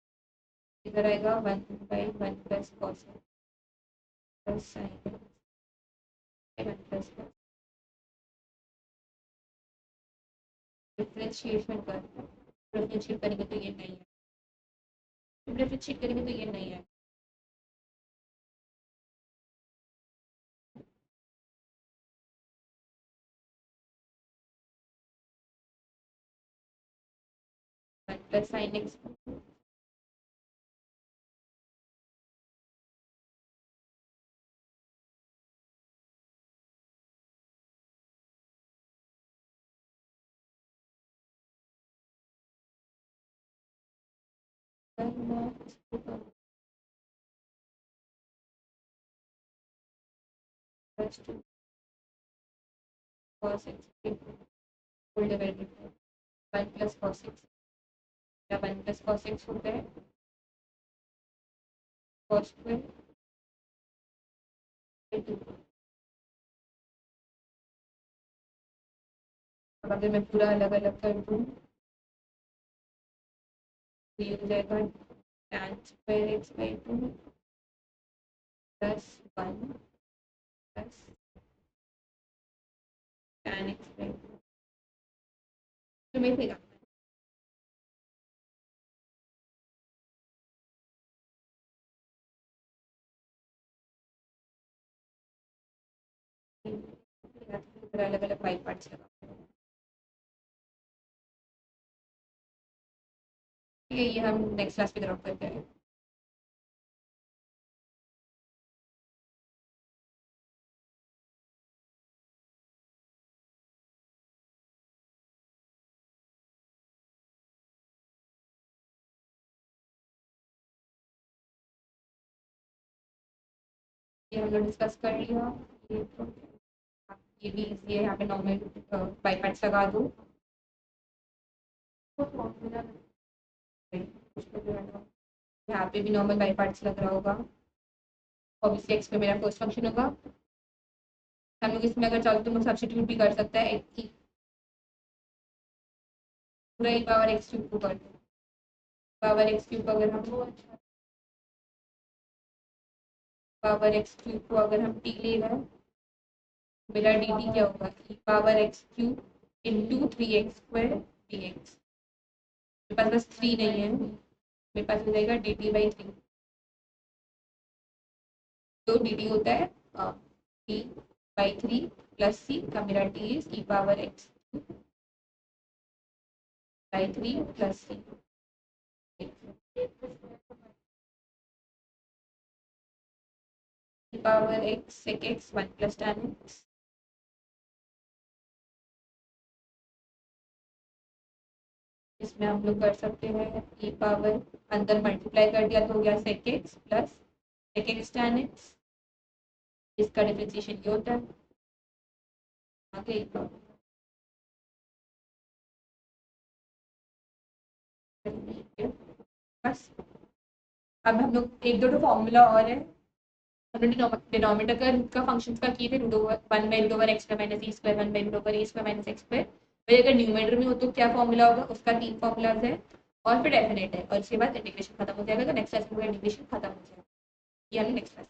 A: इधर आएगा 1 by 1 plus cos x plus sine x 1 plus differentiation कर, डिफरेंशिएट करेंगे तो ये नहीं है, डिफरेंशिएट करेंगे तो ये नहीं है, one plus sine x plus 2 cos x whole divided by 1 plus cos x, या 1 प्लस cos x होता है cos स्क्वायर बाई 2, अब अगर मैं पूरा अलग अलग कर दूँ तो ये हो जाएगा tan square x by 2 plus 1 plus tan x by 2, तो मैं इसे फिर अलग अलग बाई पार्ट्स लगा, ठीक है। ये हम नेक्स्ट क्लास में ड्रॉप करते हैं। ये हम लोग डिस्कस कर लिया। ये तो ये भी इजी है, यहाँ पे नॉर्मल बाई पार्ट्स लगा दो। यहाँ पे भी नॉर्मल बाई पार्ट्स लग रहा होगा। ऑब्वियसली एक्स पे मेरा फर्स्ट फंक्शन होगा। हम लोग इसमें अगर चाहो तो हम सब्स्टिट्यूट भी कर सकते हैं, पूरा ई पावर एक्स क्यूब को कर दो। पावर एक्स क्यूब अगर हम पावर एक्स क्यूब को अगर हम टी ले रहे हैं, मेरा डी टी क्या होगा, e power x cube into 3x² dx। मेरे पास बस 3 नहीं है, मेरे पास हो जाएगा डी टी बाई 3। तो डी टी होता है टी बाई 3 प्लस सी का मेरा t is e power x by 3 plus C. E power x sec x 1 plus tan x. इसमें हम लोग कर सकते हैं ई पावर, अंदर मल्टीप्लाई कर दिया तो हो गया sec x plus sec x tan x. इसका डिफरेंशिएशन ये होता है आगे बस। अब हम लोग एक दो फॉर्मूला और है। हमने डिनोमिनेटर का रूट का फंक्शंस का किए थे, root over 1 by root over x square minus e square 1 by root over a square minus x square. वही अगर न्यूमरेटर में हो तो क्या फॉर्मूला होगा, उसका 3 फॉर्मूलाज है और फिर डेफिनेट है, और उसके बाद इंटीग्रेशन खत्म हो जाएगा। तो नेक्स्ट क्लास में इंटीग्रेशन खत्म हो जाएगा। ये हमें नेक्स्ट क्लास